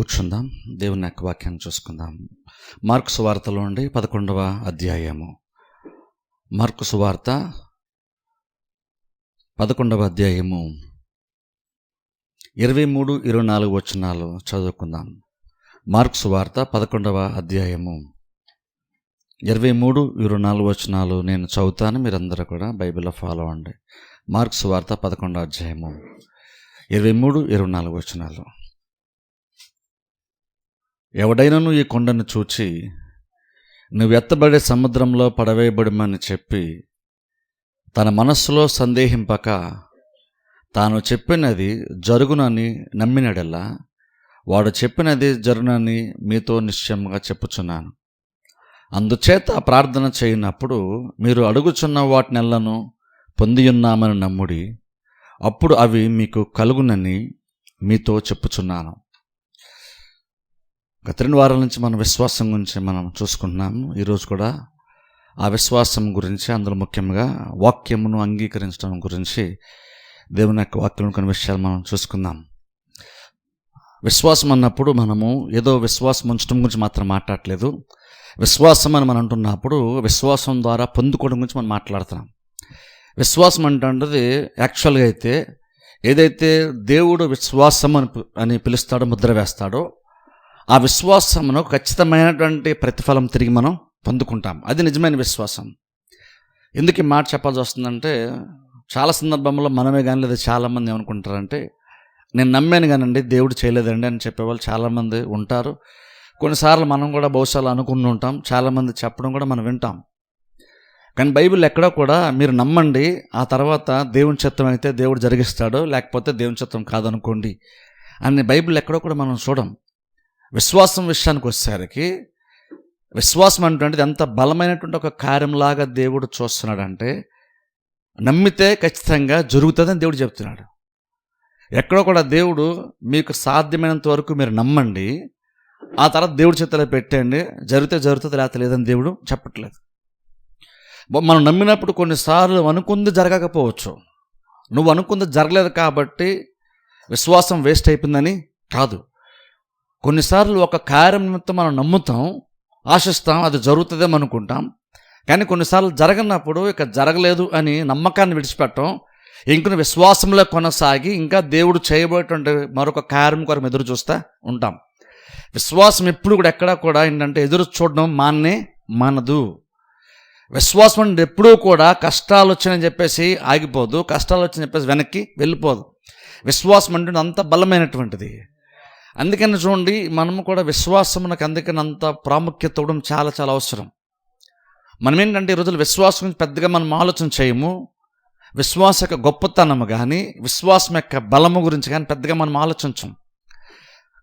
కూర్చుందాం. దేవుని యొక్క వాక్యాన్ని చూసుకుందాం. మార్కు సువార్తలో నుండి 11వ అధ్యాయము. మార్కు సువార్త 11వ అధ్యాయము 23-24 వచనాలు చదువుకుందాం. మార్కు సువార్త 11వ అధ్యాయము 23-24 వచనాలు నేను చదువుతాను, మీరందరూ కూడా బైబిల్లో ఫాలో అవ్వండి. మార్కు సువార్త 11వ అధ్యాయము 23-24 వచనాలు. ఎవడైనను ఈ కొండను చూచి నువ్వు ఎత్తబడే సముద్రంలో పడవేయబడమని చెప్పి తన మనస్సులో సందేహింపక తాను చెప్పినది జరుగునని నమ్మినడెల్లా వాడు చెప్పినది జరుగునని మీతో నిశ్చయంగా చెప్పుచున్నాను. అందుచేత ప్రార్థన చేయనప్పుడు మీరు అడుగుచున్న వాటినెల్లను పొందియున్నామని నమ్ముడి, అప్పుడు అవి మీకు కలుగునని మీతో చెప్పుచున్నాను. గత 2 వారాల నుంచి మనం విశ్వాసం గురించి మనం చూసుకుంటున్నాము. ఈరోజు కూడా ఆ విశ్వాసం గురించి, అందులో ముఖ్యంగా వాక్యమును అంగీకరించడం గురించి, దేవుని యొక్క వాక్యం కొన్ని విషయాలు మనం చూసుకుందాం. విశ్వాసం అన్నప్పుడు మనము ఏదో విశ్వాసం ఉంచడం గురించి మాత్రం మాట్లాడలేదు. విశ్వాసం అని మనం అంటున్నప్పుడు విశ్వాసం ద్వారా పొందుకోవడం గురించి మనం మాట్లాడుతున్నాం. విశ్వాసం అంటే యాక్చువల్గా అయితే ఏదైతే దేవుడు విశ్వాసం అని పిలుస్తాడో, ముద్ర వేస్తాడో, ఆ విశ్వాసమును ఖచ్చితమైనటువంటి ప్రతిఫలం తిరిగి మనం పొందుకుంటాం. అది నిజమైన విశ్వాసం. ఎందుకు ఈ మాట చెప్పాల్సి వస్తుందంటే, చాలా సందర్భంలో మనమే కానీ లేదా చాలామంది ఏమనుకుంటారంటే, నేను నమ్మాను కానండి దేవుడు చేయలేదండి అని చెప్పేవాళ్ళు చాలామంది ఉంటారు. కొన్నిసార్లు మనం కూడా బహుశా అనుకుని ఉంటాం, చాలామంది చెప్పడం కూడా మనం వింటాం. కానీ బైబిల్ ఎక్కడో కూడా మీరు నమ్మండి, ఆ తర్వాత దేవుని చిత్తం అయితే దేవుడు జరిగిస్తాడు, లేకపోతే దేవుని చిత్తం కాదనుకోండి అని బైబిల్ ఎక్కడో కూడా మనం చూడం. విశ్వాసం విషయానికి వచ్చేసరికి విశ్వాసం అంటే ఎంత బలమైనటువంటి ఒక కార్యంలాగా దేవుడు చూస్తున్నాడంటే, నమ్మితే ఖచ్చితంగా జరుగుతుందని దేవుడు చెప్తున్నాడు. ఎక్కడో కూడా దేవుడు మీకు సాధ్యమైనంత వరకు మీరు నమ్మండి, ఆ తర్వాత దేవుడి చేతిలో పెట్టండి, జరిగితే జరుగుతుంది లేకపోతే లేదని దేవుడు చెప్పట్లేదు. మనం నమ్మినప్పుడు కొన్నిసార్లు అనుకుంది జరగకపోవచ్చు. నువ్వు అనుకుంది జరగలేదు కాబట్టి విశ్వాసం వేస్ట్ అయిపోయిందని కాదు. కొన్నిసార్లు ఒక కార్యం నిమిత్తం మనం నమ్ముతాం, ఆశిస్తాం, అది జరుగుతుందేమో అనుకుంటాం. కానీ కొన్నిసార్లు జరగనప్పుడు ఇక జరగలేదు అని నమ్మకాన్ని విడిచిపెట్టడం, ఇంకొన్ని విశ్వాసంలో కొనసాగి ఇంకా దేవుడు చేయబోయేటువంటి మరొక కార్యం కొరకు ఎదురు చూస్తూ ఉంటాం. విశ్వాసం ఎప్పుడు కూడా ఎక్కడా కూడా ఏంటంటే ఎదురు చూడడం మానదు. విశ్వాసం అంటే ఎప్పుడూ కూడా కష్టాలు వచ్చాయని చెప్పేసి ఆగిపోదు, కష్టాలు వచ్చని చెప్పేసి వెనక్కి వెళ్ళిపోదు. విశ్వాసం అంటే అంత బలమైనటువంటిది. అందుకని చూడండి, మనము కూడా విశ్వాసమునకు అందుకని అంత ప్రాముఖ్యత ఇవ్వడం చాలా చాలా అవసరం. మనం ఏంటంటే ఈ రోజులు విశ్వాసం గురించి పెద్దగా మనం ఆలోచన చేయము. విశ్వాస యొక్క గొప్పతనము కానీ, విశ్వాసం యొక్క బలము గురించి కానీ పెద్దగా మనం ఆలోచించం.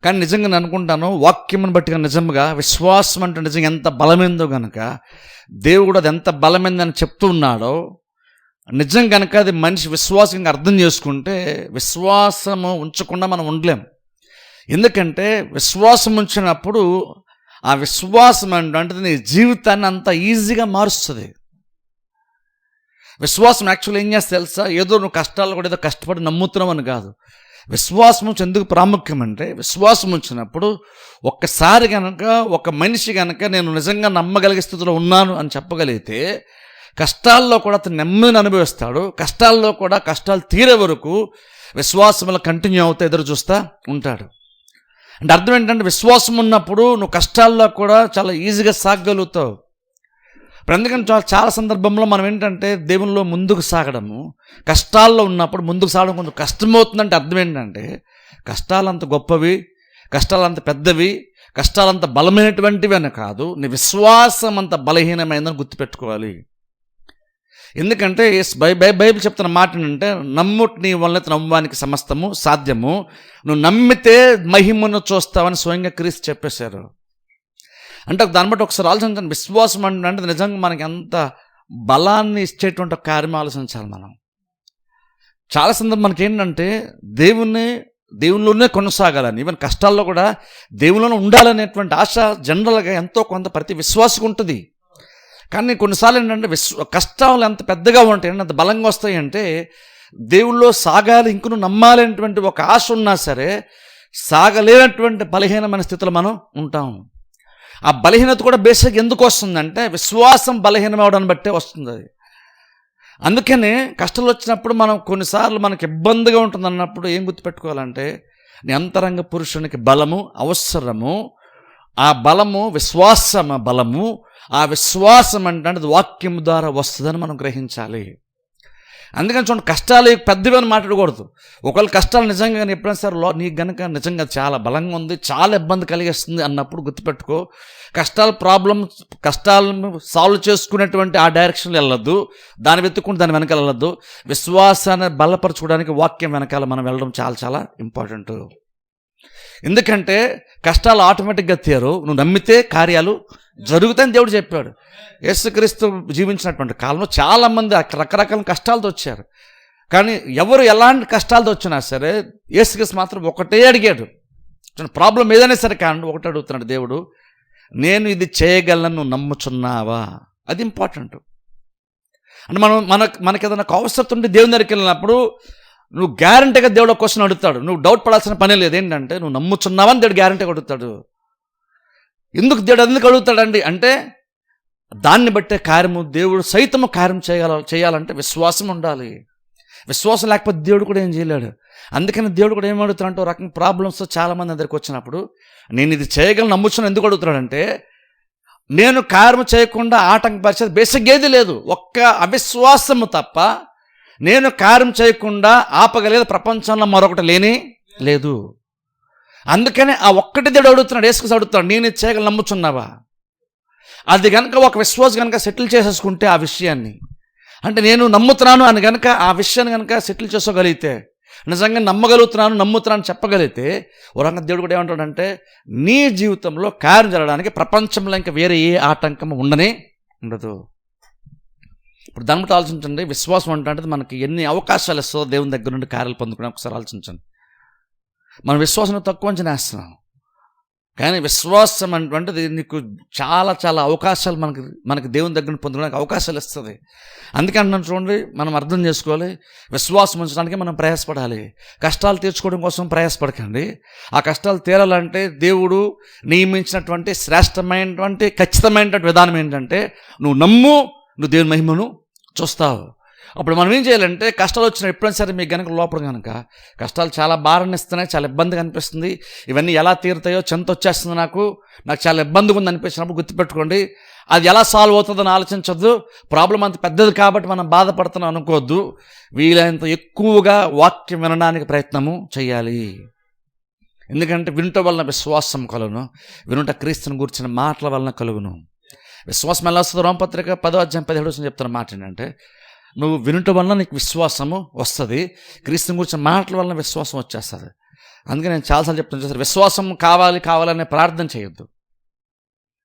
కానీ నిజంగా నేను అనుకుంటాను, వాక్యమును బట్టి నిజంగా విశ్వాసం అంటే నిజంగా ఎంత బలమైందో కనుక, దేవుడు అది ఎంత బలమైందని చెప్తూ ఉన్నాడో, నిజం కనుక అది మనిషి విశ్వాసంగా అర్థం చేసుకుంటే విశ్వాసము ఉంచకుండా మనం ఉండలేం. ఎందుకంటే విశ్వాసం ఉంచినప్పుడు ఆ విశ్వాసం అంటే నీ జీవితాన్ని అంత ఈజీగా మారుస్తుంది. విశ్వాసం యాక్చువల్లీ ఏం చేస్తే తెలుసా, ఏదో నువ్వు కష్టాలు కూడా ఏదో కష్టపడి నమ్ముతున్నావు అని కాదు. విశ్వాసం ఉంచి ఎందుకు ప్రాముఖ్యం అంటే, విశ్వాసం ఉంచినప్పుడు ఒక్కసారి కనుక ఒక మనిషి కనుక నేను నిజంగా నమ్మగలిగే స్థితిలో ఉన్నాను అని చెప్పగలిగితే, కష్టాల్లో కూడా అతను నెమ్మదిని అనుభవిస్తాడు. కష్టాల్లో కూడా కష్టాలు తీరే వరకు విశ్వాసంలో కంటిన్యూ అవుతా ఎదురు చూస్తూ ఉంటాడు. అంటే అర్థం ఏంటంటే, విశ్వాసం ఉన్నప్పుడు నువ్వు కష్టాల్లో కూడా చాలా ఈజీగా సాగగలుగుతావు. ఇప్పుడు ఎందుకంటే చాలా సందర్భంలో మనం ఏంటంటే దేవునిలో ముందుకు సాగడము, కష్టాల్లో ఉన్నప్పుడు ముందుకు సాగడం కొంచెం కష్టమవుతుందంటే అర్థం ఏంటంటే, కష్టాలు అంత గొప్పవి, కష్టాలు అంత పెద్దవి, కష్టాలు అంత బలమైనటువంటివి అని కాదు, నీ విశ్వాసం అంత బలహీనమైందని గుర్తుపెట్టుకోవాలి. ఎందుకంటే బైబిల్ చెప్తున్న మాట ఏంటంటే, నమ్ముట నీ వలన నమ్మడానికి సమస్తము సాధ్యము, నువ్వు నమ్మితే మహిమను చూస్తావని స్వయంగా క్రీస్తు చెప్పేశారు. అంటే దాన్ని బట్టి ఒకసారి ఆలోచించండి, విశ్వాసం అంటే నిజంగా మనకి ఎంత బలాన్ని ఇచ్చేటువంటి కార్యం ఆలోచించాలి మనం. చాలా సందర్భం మనకి ఏంటంటే దేవునిలోనే కొనసాగాలని, ఈవెన్ కష్టాల్లో కూడా దేవునిలోనే ఉండాలనేటువంటి ఆశ జనరల్గా ఎంతో కొంత ప్రతి విశ్వాసకు ఉంటుంది. కానీ కొన్నిసార్లు ఏంటంటే కష్టాలు ఎంత పెద్దగా ఉంటాయి, అంత బలంగా వస్తాయి అంటే, దేవుల్లో సాగాలి, ఇంకను నమ్మాలనేటువంటి ఒక ఆశ ఉన్నా సరే సాగలేనటువంటి బలహీనమైన స్థితిలో మనం ఉంటాం. ఆ బలహీనత కూడా బేసిక్ ఎందుకు వస్తుందంటే విశ్వాసం బలహీనం అవడాన్ని బట్టే వస్తుంది అది. అందుకని కష్టాలు వచ్చినప్పుడు మనం కొన్నిసార్లు మనకు ఇబ్బందిగా ఉంటుంది అన్నప్పుడు ఏం గుర్తుపెట్టుకోవాలంటే నీ అంతరంగ పురుషునికి బలము అవసరము. ఆ బలము విశ్వాసమ బలము. ఆ విశ్వాసం అంటే వాక్యం ద్వారా వస్తుందని మనం గ్రహించాలి. అందుకని చూడండి, కష్టాలు పెద్దవి అని మాట్లాడకూడదు. ఒకవేళ కష్టాలు నిజంగా కానీ ఎప్పుడైనా సరే నీకు కనుక నిజంగా చాలా బలంగా ఉంది, చాలా ఇబ్బంది కలిగిస్తుంది అన్నప్పుడు గుర్తుపెట్టుకో, కష్టాలను సాల్వ్ చేసుకునేటువంటి ఆ డైరెక్షన్లో వెళ్ళొద్దు, దాన్ని వెతుక్కుంటూ దాని వెనకాల వెళ్ళొద్దు. విశ్వాసాన్ని బలపరచుకోవడానికి వాక్యం వెనకాల మనం వెళ్ళడం చాలా చాలా ఇంపార్టెంట్. ఎందుకంటే కష్టాలు ఆటోమేటిక్గా తీరు, నువ్వు నమ్మితే కార్యాలు జరుగుతాయని దేవుడు చెప్పాడు. యేసుక్రీస్తు జీవించినటువంటి కాలంలో చాలామంది రకరకాల కష్టాలతో వచ్చారు. కానీ ఎవరు ఎలాంటి కష్టాలతో వచ్చినా సరే యేసుక్రీస్తు మాత్రం ఒకటే అడిగాడు. ప్రాబ్లం ఏదైనా సరే కానీ ఒకటే అడుగుతున్నాడు దేవుడు, నేను ఇది చేయగలను నువ్వు నమ్ముచున్నావా? అది ఇంపార్టెంట్. అంటే మనకి ఏదైనా అవసరం ఉంటే దేవుని దగ్గరికి వెళ్ళినప్పుడు నువ్వు గ్యారంటీగా దేవుడు ఒక క్వశ్చన్ అడుగుతాడు. నువ్వు డౌట్ పడాల్సిన పని లేదు. ఏంటంటే నువ్వు నమ్ముచున్నావా అని దేవుడు గ్యారంటీగా అడుగుతాడు. దేవుడు ఎందుకు అడుగుతాడండి అంటే దాన్ని బట్టే కార్యము దేవుడు సైతము కార్యం చేయాలంటే విశ్వాసం ఉండాలి. విశ్వాసం లేకపోతే దేవుడు కూడా ఏం చేయలేడు. అందుకని దేవుడు కూడా ఏం అడుగుతాడంటే రకం ప్రాబ్లమ్స్ చాలామంది దగ్గరికి వచ్చినప్పుడు నేను ఇది చేయగలను నమ్ముచున్నాను ఎందుకు అడుగుతాడంటే నేను కార్యం చేయకుండా ఆటంకపరిచేది బేసిక్ ఏది లేదు, ఒక్క అవిశ్వాసము తప్ప నేను కార్యం చేయకుండా ఆపగలేదు ప్రపంచంలో మరొకటి లేనే లేదు. అందుకనే ఆ ఒక్కటి దేవుడు అడుగుతున్నాడు, యేసుక్రీస్తు అడుగుతున్నాడు, నేను ఇది చేయగలను నమ్ముచున్నావా? అది కనుక ఒక విశ్వాసం కనుక సెటిల్ చేసేసుకుంటే ఆ విషయాన్ని, అంటే నేను నమ్ముతున్నాను అని కనుక ఆ విషయాన్ని కనుక సెటిల్ చేసుకోగలిగితే, నిజంగా నమ్ముతున్నాను చెప్పగలిగితే ఓ రంగ దేవుడు కూడా ఏమంటాడంటే నీ జీవితంలో కార్యం జరగడానికి ప్రపంచంలో ఇంకా వేరే ఏ ఆటంకం ఉండదు. ఇప్పుడు దాని బట్టి ఆలోచించండి, విశ్వాసం అంటే మనకి ఎన్ని అవకాశాలు ఇస్తుందో దేవుని దగ్గర నుండి కార్యాలు పొందుకునే ఒకసారి ఆలోచించండి. మన విశ్వాసం తక్కువ అంచనా వేస్తున్నాం, కానీ విశ్వాసం అంటే నీకు చాలా చాలా అవకాశాలు మనకి దేవుని దగ్గర పొందుకోవడానికి అవకాశాలు ఇస్తుంది. అందుకే అంటున్నాను చూడండి, మనం అర్థం చేసుకోవాలి, విశ్వాసం ఉంచడానికి మనం ప్రయాసపడాలి. కష్టాలు తీర్చుకోవడం కోసం ప్రయాసపడకండి. ఆ కష్టాలు తీరాలంటే దేవుడు నియమించినటువంటి శ్రేష్టమైనటువంటి ఖచ్చితమైనటువంటి విధానం ఏంటంటే నువ్వు నమ్ము, నువ్వు దేవుని మహిమను చూస్తావు. అప్పుడు మనం ఏం చేయాలంటే కష్టాలు వచ్చిన ఎప్పుడైనా సరే మీకు కనుక లోపల కనుక కష్టాలు చాలా భారాన్ని ఇస్తున్నాయి, చాలా ఇబ్బందిగా అనిపిస్తుంది, ఇవన్నీ ఎలా తీరుతాయో చింత వచ్చేస్తుంది, నాకు చాలా ఇబ్బందిగా ఉంది అనిపించినప్పుడు గుర్తుపెట్టుకోండి, అది ఎలా సాల్వ్ అవుతుందని ఆలోచించొద్దు. ప్రాబ్లం అంత పెద్దది కాబట్టి మనం బాధపడుతున్నాం అనుకోవద్దు. వీలైనంత ఎక్కువగా వాక్యం వినడానికి ప్రయత్నము చేయాలి. ఎందుకంటే వినుట వలన విశ్వాసం కలుగును, వినుట క్రీస్తుని గురించిన మాటల వలన కలుగును. విశ్వాసం ఎలా వస్తుంది? రోమపత్రిక 10:17 చెప్తున్న మాట ఏంటంటే నువ్వు వినుట వలన నీకు విశ్వాసము వస్తుంది, క్రీస్తుని గురించిన మాటల వలన విశ్వాసం వచ్చేస్తుంది. అందుకే నేను చాలాసార్లు చెప్తాను చూసారు, విశ్వాసం కావాలనే ప్రార్థన చేయొద్దు.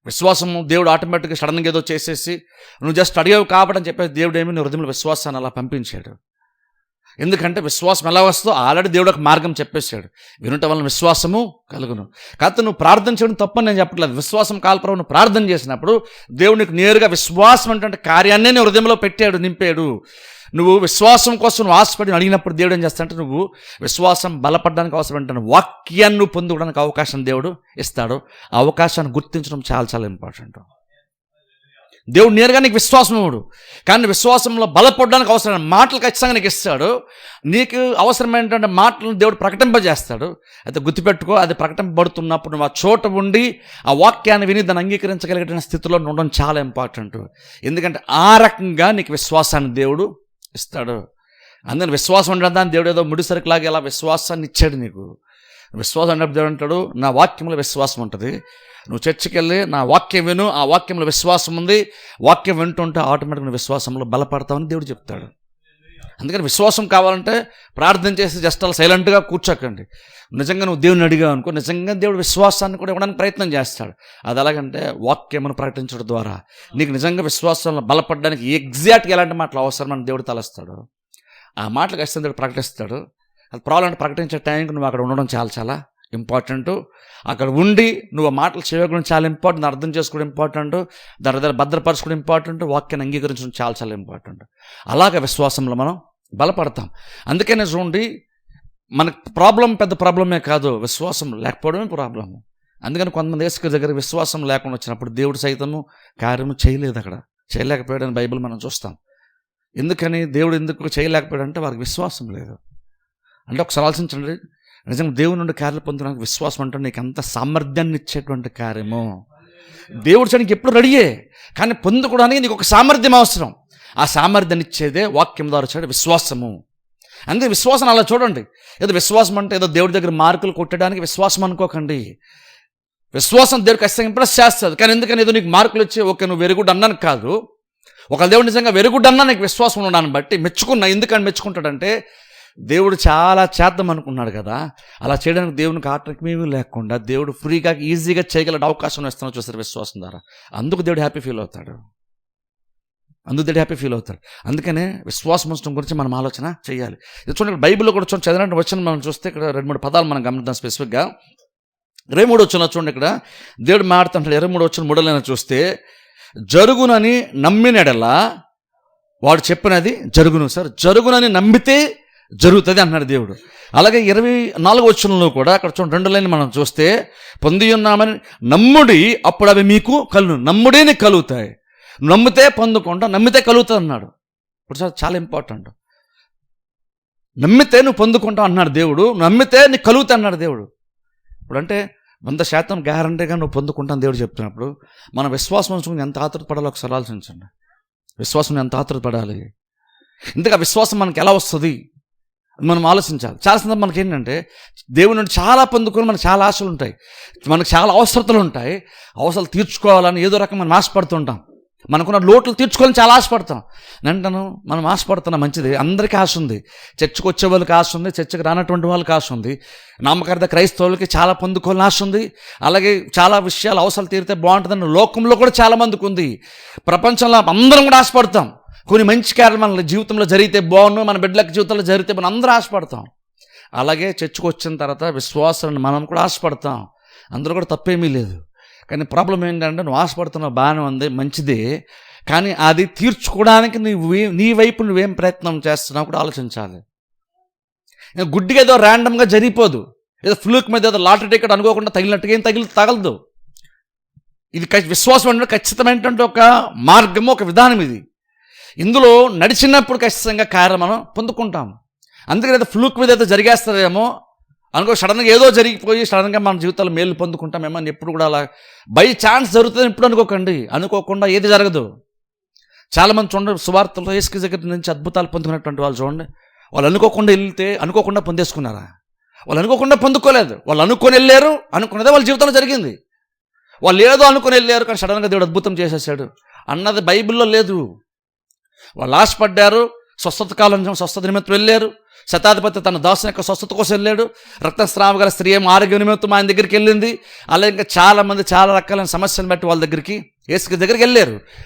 విశ్వాసము దేవుడు ఆటోమేటిక్గా సడన్గా ఏదో చేసేసి నువ్వు జస్ట్ అడిగావు కాబట్టి అని చెప్పేసి దేవుడు ఏమి నీ హృదయంలో విశ్వాసాన్ని అలా పంపించాడు. ఎందుకంటే విశ్వాసం ఎలా వస్తుందో ఆల్రెడీ దేవుడు ఒక మార్గం చెప్పేశాడు, వినుట వలన విశ్వాసము కలుగును. కాకపోతే నువ్వు ప్రార్థన చేయడం తప్పని నేను చెప్పట్లేదు. విశ్వాసం కాల్పరం నువ్వు ప్రార్థన చేసినప్పుడు దేవుడు నీకు నేరుగా విశ్వాసం అంటే కార్యాన్నే నీ హృదయంలో పెట్టాడు, నింపాడు. నువ్వు విశ్వాసం కోసం నువ్వు ఆశపడి అడిగినప్పుడు దేవుడు ఏం చేస్తాడంటే నువ్వు విశ్వాసం బలపడడానికి అవసరం అంటే వాక్యాన్ని నువ్వు పొందుకోవడానికి అవకాశం దేవుడు ఇస్తాడు. ఆ అవకాశాన్ని గుర్తించడం చాలా చాలా ఇంపార్టెంట్. దేవుడు నేరుగా నీకు విశ్వాసం ఇవ్వడు, కానీ విశ్వాసంలో బలపడడానికి అవసరమైన మాటలు ఖచ్చితంగా నీకు ఇస్తాడు. నీకు అవసరమైనటువంటి మాటలను దేవుడు ప్రకటింపజేస్తాడు. అయితే గుర్తుపెట్టుకో, అది ప్రకటింపబడుతున్నప్పుడు నువ్వు ఆ చోట ఉండి ఆ వాక్యాన్ని విని దాన్ని అంగీకరించగలిగిన స్థితిలో ఉండడం చాలా ఇంపార్టెంట్. ఎందుకంటే ఆ రకంగా నీకు విశ్వాసాన్ని దేవుడు ఇస్తాడు. అందుకని విశ్వాసం ఉండడానికి దేవుడు ఏదో ముడిసరికిలాగా ఇలా విశ్వాసాన్ని ఇచ్చాడు నీకు. విశ్వాసం అంటే దేవుడు అంటాడు నా వాక్యంలో విశ్వాసం ఉంటుంది, నువ్వు చర్చికి వెళ్ళి నా వాక్యం విను, ఆ వాక్యంలో విశ్వాసం ఉంది, వాక్యం వింటుంటే ఆటోమేటిక్గా విశ్వాసంలో బలపడతామని దేవుడు చెప్తాడు. అందుకని విశ్వాసం కావాలంటే ప్రార్థన చేసి జస్ట్ అలా సైలెంట్గా కూర్చోకండి. నిజంగా నువ్వు దేవుని అడిగావు అనుకో, నిజంగా దేవుడు విశ్వాసాన్ని కూడా ఇవ్వడానికి ప్రయత్నం చేస్తాడు. అది ఎలాగంటే వాక్యమును ప్రకటించడం ద్వారా నీకు నిజంగా విశ్వాసంలో బలపడడానికి ఎగ్జాక్ట్గా ఎలాంటి మాటలు అవసరమని దేవుడు తలస్తాడు. ఆ మాటలు ఖచ్చితంగా దేవుడు ప్రకటిస్తాడు. అది ప్రాబ్లం ప్రకటించే టైంకి నువ్వు అక్కడ ఉండడం చాలా చాలా ఇంపార్టెంట్. అక్కడ ఉండి నువ్వు ఆ మాటలు చేయడం చాలా ఇంపార్టెంట్, అర్థం చేసుకోవడం ఇంపార్టెంట్, దాని దగ్గర భద్రపరచుకోవడం ఇంపార్టెంట్, వాక్యాన్ని అంగీకరించడం చాలా చాలా ఇంపార్టెంట్. అలాగే విశ్వాసంలో మనం బలపడతాం. అందుకనే చూడండి, మనకు ప్రాబ్లం పెద్ద ప్రాబ్లమే కాదు, విశ్వాసం లేకపోవడమే ప్రాబ్లము. అందుకని కొంతమంది యేసు దగ్గర విశ్వాసం లేకుండా వచ్చినప్పుడు దేవుడు సైతము కార్యము చేయలేదు, అక్కడ చేయలేకపోయాడని బైబిల్ మనం చూస్తాం. ఎందుకని దేవుడు ఎందుకు చేయలేకపోయాడంటే వారికి విశ్వాసం లేదు. అంటే ఒకసారి ఆలోచించండి, నిజంగా దేవుడి నుండి కార్యాలు పొందడానికి విశ్వాసం అంటే నీకు అంత సామర్థ్యాన్ని ఇచ్చేటువంటి కార్యము. దేవుడు చేయడానికి ఎప్పుడు రెడీయే, కానీ పొందుకోవడానికి నీకు ఒక సామర్థ్యం అవసరం. ఆ సామర్థ్యాన్ని ఇచ్చేదే వాక్యం ద్వారా వచ్చే విశ్వాసము. అందుకే విశ్వాసం అలా చూడండి. ఏదో విశ్వాసం అంటే ఏదో దేవుడి దగ్గర మార్కులు కొట్టడానికి విశ్వాసం అనుకోకండి. విశ్వాసం దేవుడికి ఖచ్చితంగా ఇంప్రెస్ చేస్తుంది, కానీ ఎందుకని ఏదో నీకు మార్కులు వచ్చి ఓకే నువ్వు వెరీ గుడ్ అన్నాను కాదు. ఒక దేవుడు నిజంగా వెరీ గుడ్ అన్నా నీకు విశ్వాసం ఉండడాన్ని బట్టి మెచ్చుకున్నా. ఎందుకని మెచ్చుకుంటాడంటే దేవుడు చాలా చేద్దాం అనుకున్నాడు కదా, అలా చేయడానికి దేవునికి ఆటంకమేమీ లేకుండా దేవుడు ఫ్రీగా ఈజీగా చేయగల అవకాశం ఇస్తాను చూస్తారు విశ్వాసం ద్వారా. అందుకు దేవుడు హ్యాపీ ఫీల్ అవుతాడు. అందుకనే విశ్వాసం ఉంచడం గురించి మనం ఆలోచన చేయాలి. ఇది చూడండి, బైబిల్లో కూడా చూడండి, చదివినట్టు వచ్చిన మనం చూస్తే ఇక్కడ 2-3 పదాలు మనం గమనిద్దాం స్పెసిఫిక్గా. 23 వచ్చిన చూడండి, ఇక్కడ దేవుడు మాట్లాడుతుంటాడు. 23 వచ్చిన 3 చూస్తే జరుగునని నమ్మినడలా వాడు చెప్పినది జరుగును. సార్ జరుగునని నమ్మితే జరుగుతుంది అన్నాడు దేవుడు. అలాగే 24 వచనంలో కూడా అక్కడ చూడండి 2 లైన్లు మనం చూస్తే పొంది ఉన్నామని నమ్ముడి అప్పుడు అవి మీకు కలును. నమ్ముడేని కలుగుతాయి, నమ్మితే పొందుకుంటా, నమ్మితే కలుగుతుంది అన్నాడు. ఇప్పుడు సార్ చాలా ఇంపార్టెంట్. నమ్మితే నువ్వు పొందుకుంటావు అన్నాడు దేవుడు, నమ్మితే నీకు కలుగుతా అన్నాడు దేవుడు. ఇప్పుడు అంటే 100% గ్యారంటీగా నువ్వు పొందుకుంటాను దేవుడు చెప్తున్నప్పుడు మన విశ్వాసం ఉంచుకుని ఎంత ఆతృతపడాలో ఒకసారి ఆలోచించండి. విశ్వాసం ఎంత ఆతృతపడాలి, ఇంతగా విశ్వాసం మనకి ఎలా వస్తుంది మనం ఆలోచించాలి. చాలా సందర్భం మనకి ఏంటంటే దేవుడి నుండి చాలా పొందుకొని మనకు చాలా ఆశలు ఉంటాయి, మనకు చాలా అవసరతలు ఉంటాయి. అవసరాలు తీర్చుకోవాలని ఏదో రకం మనం ఆశపడుతుంటాం, మనకున్న లోట్లు తీర్చుకోవాలని చాలా ఆశపడతాం. అంటాను మనం ఆశపడుతున్నాం, మంచిది, అందరికీ ఆశ ఉంది. చర్చకు వచ్చే వాళ్ళకి ఆశ ఉంది, చర్చకు రానటువంటి వాళ్ళకి ఆశ ఉంది, నామకార్థ క్రైస్తవులకి చాలా పొందుకోవాలని ఆశ ఉంది. అలాగే చాలా విషయాలు అవసరాలు తీరితే బాగుంటుందని లోకంలో కూడా చాలా మందికి ఉంది. ప్రపంచంలో అందరం కూడా ఆశపడతాం. కొన్ని మంచి కార్యాలు మన జీవితంలో జరిగితే బాగుండు, మన బిడ్డలకి జీవితంలో జరిగితే మనం అందరూ ఆశపడతాం. అలాగే చర్చకు వచ్చిన తర్వాత విశ్వాసాన్ని మనం కూడా ఆశపడతాం, అందులో కూడా తప్పేమీ లేదు. కానీ ప్రాబ్లం ఏంటంటే నువ్వు ఆశపడుతున్నావు, బాగానే ఉంది, మంచిదే, కానీ అది తీర్చుకోవడానికి నీ వైపు నువ్వేం ప్రయత్నం చేస్తున్నావు కూడా ఆలోచించాలి. గుడ్డిగా ఏదో ర్యాండమ్గా జరిగిపోదు, ఏదో ఫ్లూక్ మీద ఏదో లాటరీ టికెట్ అనుకోకుండా తగిలినట్టుగా ఏం తగలదు. ఇది విశ్వాసం అంటే ఖచ్చితమైనటువంటి ఒక మార్గము, ఒక విధానం. ఇది ఇందులో నడిచినప్పుడు ఖచ్చితంగా కార్యం మనం పొందుకుంటాం. అందుకని ఏదో ఫ్లూక్ మీద ఏదో జరిగేస్తుందేమో అనుకో, సడన్గా ఏదో జరిగిపోయి సడన్గా మన జీవితాలు మేలు పొందుకుంటామేమో అని ఎప్పుడు కూడా అలా బై ఛాన్స్ జరుగుతుంది ఎప్పుడు అనుకోకండి. అనుకోకుండా ఏది జరగదు. చాలామంది చూడండి సువార్తలో యేసు దగ్గర నుంచి అద్భుతాలు పొందుకున్నటువంటి వాళ్ళు చూడండి, వాళ్ళు అనుకోకుండా వెళ్తే అనుకోకుండా పొందేసుకున్నారా? వాళ్ళు అనుకోకుండా పొందుకోలేదు, వాళ్ళు అనుకొని వెళ్ళారు, అనుకున్నదే వాళ్ళ జీవితంలో జరిగింది. వాళ్ళు ఏదో అనుకుని వెళ్ళారు, కానీ సడన్గా దేవుడు అద్భుతం చేసేసాడు అన్నది బైబిల్లో లేదు. వాళ్ళు ఆశపడ్డారు, స్వస్థత నిమిత్తం వెళ్ళారు, శతాధిపతి తన దాసుని యొక్క స్వస్థత కోసం వెళ్ళాడు, రక్తస్రావ గల స్త్రీ ఏమో ఆరోగ్య నిమిత్తం ఆయన దగ్గరికి వెళ్ళింది. అలాగే ఇంకా చాలామంది చాలా రకాలైన సమస్యలను బట్టి వాళ్ళ దగ్గరికి యేసు దగ్గరికి వెళ్ళారు.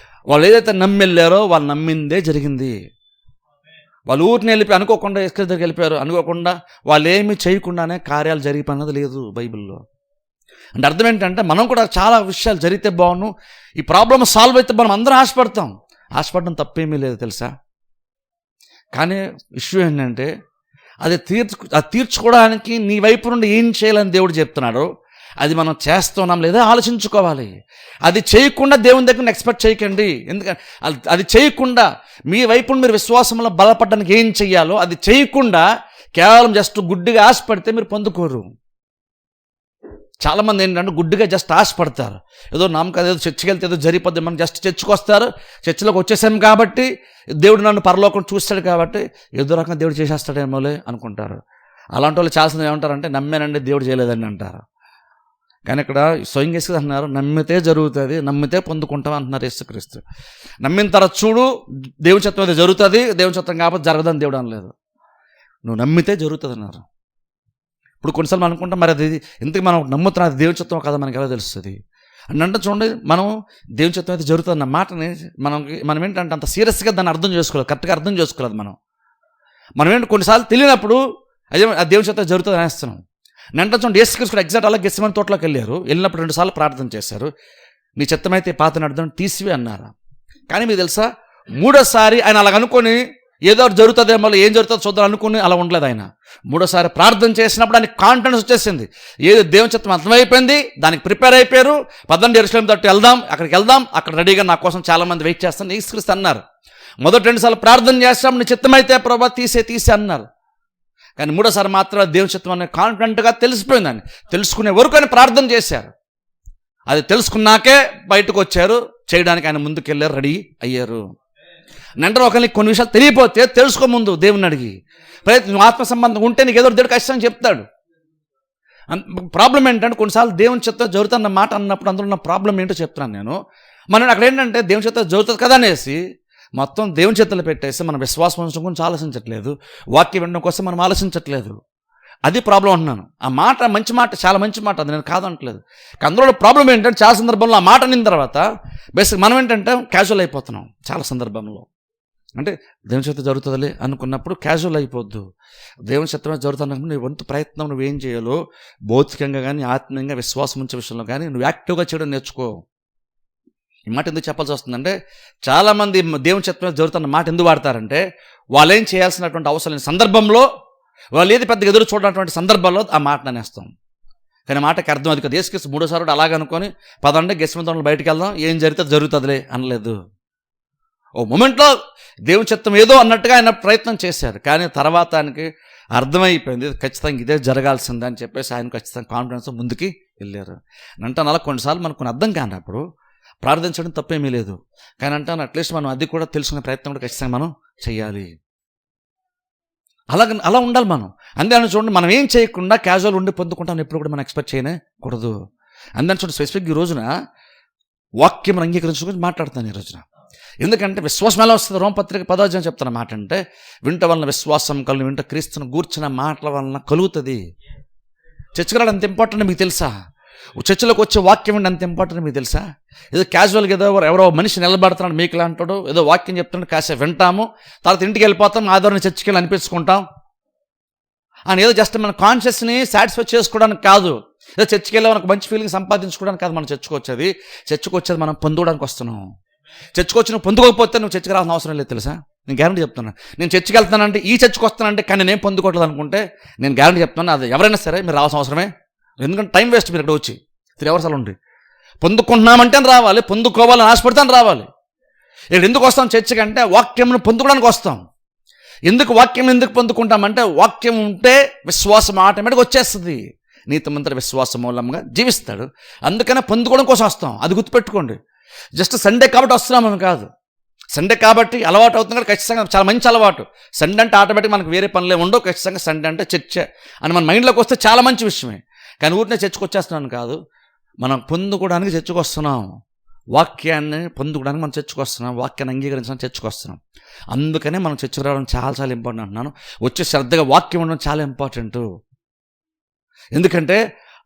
వాళ్ళు ఏదైతే నమ్మి వెళ్ళారో వాళ్ళు నమ్మిందే జరిగింది. వాళ్ళు ఊరిని వెళ్ళిపోయి అనుకోకుండా యేసు దగ్గరికి వెళ్ళిపోయారు, అనుకోకుండా వాళ్ళు ఏమీ చేయకుండానే కార్యాలు జరిగిపోయినది లేదు బైబిల్లో. అంటే అర్థం ఏంటంటే మనం కూడా చాలా విషయాలు జరిగితే బాగుండు, ఈ ప్రాబ్లమ్ సాల్వ్ అయితే మనం అందరం ఆశపడడం తప్పేమీ లేదు తెలుసా. కానీ ఇష్యూ ఏంటంటే అది తీర్చుకోవడానికి నీ వైపు నుండి ఏం చేయాలని దేవుడు చెప్తున్నాడు, అది మనం చేస్తున్నాం లేదా ఆలోచించుకోవాలి. అది చేయకుండా దేవుని దగ్గర ఎక్స్పెక్ట్ చేయకండి. ఎందుకంటే అది చేయకుండా మీ వైపు మీరు విశ్వాసంలో బలపడడానికి ఏం చెయ్యాలో అది చేయకుండా కేవలం జస్ట్ గుడ్డిగా ఆశపడితే మీరు పొందుకోరు. చాలామంది ఏంటంటే గుడ్డిగా జస్ట్ ఆశపడతారు, ఏదో నమ్మకం ఏదో చర్చికి వెళ్తే ఏదో జరిగిపోద్ది, మనం జస్ట్ చర్చికి వస్తారు, చర్చిలోకి వచ్చేసాం కాబట్టి దేవుడు నన్ను పరలోకం చూస్తాడు కాబట్టి ఏదో రకంగా దేవుడు చేసేస్తాడేమోలే అనుకుంటారు. అలాంటి వాళ్ళు చాలామంది ఏమంటారంటే నమ్మానండి దేవుడు చేయలేదని అంటారు. కానీ ఇక్కడ స్వయం యేసు అన్నారు నమ్మితే జరుగుతుంది, నమ్మితే పొందుకుంటాం అంటున్నారు యేసుక్రీస్తు. నమ్మిన తర్వాత చూడు దేవుని చిత్తం అయితే జరుగుతుంది, దేవుని చిత్తం కాబట్టి జరగదని దేవుడు అనలేదు, నువ్వు నమ్మితే జరుగుతుంది అన్నారు. ఇప్పుడు కొన్నిసార్లు మనం అనుకుంటాం మరి అది ఎందుకు మనం నమ్ముతున్నాం, అది దేవుని చిత్తం కదా మనకి ఎలా తెలుస్తుంది అంటే చూడండి, మనం దేవుని చిత్తం అయితే జరుగుతుంది అన్న మాటని మనం ఏంటంటే అంత సీరియస్గా దాన్ని అర్థం చేసుకోవాలి, కరెక్ట్గా అర్థం చేసుకోలేదు. మనం ఏంటి కొన్నిసార్లు తెలియనప్పుడు అదే ఆ దేవుని చిత్తం జరుగుతుంది అనేస్తున్నాం. నేను చూడండి యేసుక్రీస్తు కూడా ఎగ్జాక్ట్ అలా గెత్సేమనే తోటలోకి వెళ్ళినప్పుడు 2 సార్లు ప్రార్థన చేశారు, నీ చిత్తమైతే పాతని అర్థం తీసివే అన్నారు. కానీ మీకు తెలుసా 3వ సారి ఆయన అలాగ అనుకొని ఏదో జరుగుతుందేమో, ఏం జరుగుతుందో చూద్దాం అనుకుని అలా ఉండలేదు ఆయన. మూడోసారి ప్రార్థన చేసినప్పుడు ఆయనకి కాన్ఫిడెన్స్ వచ్చేసింది. ఏదో దేవుని చిత్తం అర్థమైపోయింది, దానికి ప్రిపేర్ అయిపోయారు. 10 యెరూషలేము తట్టు వెళ్దాం, అక్కడికి వెళ్దాం, అక్కడ రెడీగా నా కోసం చాలామంది వెయిట్ చేస్తాను యేసుక్రీస్తు అన్నారు. మొదటి 2 సార్లు ప్రార్థన చేస్తాం, నీ చిత్తమైతే ప్రభా తీసే అన్నారు. కానీ మూడోసారి మాత్రం దేవుని చిత్తం అనే కాన్ఫిడెంట్గా తెలిసిపోయిందని, తెలుసుకునే వరకు ఆయన ప్రార్థన చేశారు. అది తెలుసుకున్నాకే బయటకు వచ్చారు, చేయడానికి ఆయన ముందుకెళ్ళారు, రెడీ అయ్యారు. వెంటనే ఒకరికి కొన్ని విషయాలు తెలియపోతే తెలుసుకో ముందు దేవుని అడిగి. నువ్వు ఆత్మ సంబంధం ఉంటే నీకు ఏదో దేవుడు ఖచ్చితంగా చెప్తాడు. ప్రాబ్లం ఏంటంటే కొన్నిసార్లు దేవుని చిత్తం జరుగుతున్న మాట అన్నప్పుడు అందులో ఉన్న ప్రాబ్లం ఏంటో చెప్తున్నాను నేను. మనం అక్కడ ఏంటంటే దేవుని చిత్తం జరుగుతుంది కదా అనేసి మొత్తం దేవుని చేతులు పెట్టేసి మన విశ్వాసం ఉంచడం గురించి ఆలోచించట్లేదు, వాక్యం వినడం కోసం మనం ఆలోచించట్లేదు. అది ప్రాబ్లం అంటున్నాను. ఆ మాట మంచి మాట, చాలా మంచి మాట, అది నేను కాదనట్లేదు. అందులో ప్రాబ్లం ఏంటంటే చాలా సందర్భంలో ఆ మాట విన్న తర్వాత బేసిక్ మనం ఏంటంటే క్యాజువల్ అయిపోతున్నాం. చాలా సందర్భంలో అంటే దేవుని చిత్తం జరుగుతుందిలే అనుకున్నప్పుడు క్యాజువల్ అయిపోద్దు. దేవుని చిత్తం జరుగుతున్నప్పుడు నీ వంతు ప్రయత్నం నువ్వేం చేయాలో భౌతికంగా కానీ ఆత్మీయంగా విశ్వాసం ఉంచే విషయంలో కానీ నువ్వు యాక్టివ్గా చేయడం నేర్చుకో. ఈ మాట ఎందుకు చెప్పాల్సి వస్తుందంటే చాలామంది దేవుని చిత్తం జరుగుతున్న మాట ఎందుకు వాడతారంటే వాళ్ళు ఏం చేయాల్సినటువంటి అవసరం లేని సందర్భంలో, వాళ్ళు ఏది పెద్దగా ఎదురు చూడనటువంటి సందర్భంలో ఆ మాట అనేస్తాం. కానీ మాటకి అర్థం అది కదా. యేసుక్రీస్తు 3వ సారి అలాగనుకొని పదండి గెస్సమనీలో బయటికి వెళ్దాం, ఏం జరుగుతుందిలే అనలేదు. ఓ మూమెంట్లో దేవుని చిత్తం ఏదో అన్నట్టుగా ఆయన ప్రయత్నం చేశారు. కానీ తర్వాత ఆయనకి అర్థమైపోయింది ఖచ్చితంగా ఇదే జరగాల్సిందే అని చెప్పేసి ఆయన ఖచ్చితంగా కాన్ఫిడెన్స్ ముందుకి వెళ్ళారు. అంటే అలా కొన్నిసార్లు మనకు కొన్ని అర్థం కానప్పుడు ప్రార్థించడం తప్పేమీ లేదు. కానీ అంటాను అట్లీస్ట్ మనం అది కూడా తెలుసుకునే ప్రయత్నం కూడా ఖచ్చితంగా మనం చేయాలి. అలా ఉండాలి మనం. అందుకని చూడండి, మనం ఏం చేయకుండా క్యాజువల్ ఉండి పొందుకుంటాం ఎప్పుడు కూడా మనం ఎక్స్పెక్ట్ చేయకూడదు. అందుకని చూడండి, స్పెసిఫిక్ ఈ రోజున వాక్యం అంగీకరించుకుని మాట్లాడుతాను ఈ రోజున. ఎందుకంటే విశ్వాసం ఎలా వస్తుంది? రోమపత్రిక 10వ అధ్యాయం చెప్తున్న మాట అంటే వింట వలన విశ్వాసం కలుగు, వింట క్రీస్తును గూర్చిన మాటల వలన కలుగుతుంది. చర్చికి రావడం అంత ఇంపార్టెంట్ మీకు తెలుసా? చర్చిలోకి వచ్చే వాక్యం అండి అంత ఇంపార్టెంట్ మీకు తెలుసా? ఏదో క్యాజువల్గా ఏదో ఎవరో మనిషి నిలబడుతున్నాడు మీకు అంటాడు, ఏదో వాక్యం చెప్తున్నాడు, కాసేపు వింటాము, తర్వాత ఇంటికి వెళ్ళిపోతాం, ఆధారణ చర్చికి వెళ్ళి అనిపించుకుంటాం అని ఏదో జస్ట్ మన కాన్షియస్ని సాటిస్ఫై చేసుకోవడానికి కాదు, ఏదో చర్చికి వెళ్ళి మనకు మంచి ఫీలింగ్ సంపాదించుకోవడానికి కాదు మనం చర్చికి వచ్చేది మనం పొందుకోవడానికి వస్తున్నాం. చర్చికి వచ్చి నువ్వు పొందుకోకపోతే నువ్వు చర్చికి రావాల్సిన అవసరం లేదు తెలుసా? నేను గ్యారంటీ చెప్తున్నాను. నేను చర్చికి వెళ్తానంటే ఈ చర్చికి వస్తానంటే కానీ నేను పొందుకోవట్లేదు అనుకుంటే నేను గ్యారంటీ చెప్తున్నాను, అది ఎవరైనా సరే మీరు రావాల్సిన అవసరమే. ఎందుకంటే టైం వేస్ట్. మీరు ఇక్కడ వచ్చి 3 hours అలా ఉండి పొందుకుంటున్నామంటే రావాలి, పొందుకోవాలని ఆశపడతాను రావాలి. ఇక్కడ ఎందుకు వస్తాం చర్చికి అంటే వాక్యంను పొందుకోవడానికి వస్తాం. వాక్యం ఎందుకు పొందుకుంటామంటే వాక్యం ఉంటే విశ్వాసం ఆటోమేటిక్గా వచ్చేస్తుంది. నీతిమంతుడు విశ్వాసం మూలంగా జీవిస్తాడు. అందుకనే పొందుకోవడం కోసం వస్తాం. అది గుర్తుపెట్టుకోండి. జస్ట్ సండే కాబట్టి వస్తున్నామని కాదు. సండే కాబట్టి అలవాటు అవుతుంది కదా, ఖచ్చితంగా చాలా మంచి అలవాటు. సండే అంటే ఆటోమేటిక్ మనకు వేరే పనులే ఉండవు, ఖచ్చితంగా సండే అంటే చర్చే అని మన మైండ్లోకి వస్తే చాలా మంచి విషయమే. కానీ ఊరినే చర్చకు వచ్చేస్తున్నాను కాదు, మనం పొందుకోవడానికి చర్చకు వస్తున్నాం. వాక్యాన్ని పొందుకోవడానికి మనం చర్చకు వస్తున్నాం, వాక్యాన్ని అంగీకరించడానికి చర్చకు వస్తున్నాం. అందుకనే మనం చర్చకు రావడం చాలా చాలా ఇంపార్టెంట్ అంటున్నాను. వచ్చే శ్రద్ధగా వాక్యం ఉండడం చాలా ఇంపార్టెంట్. ఎందుకంటే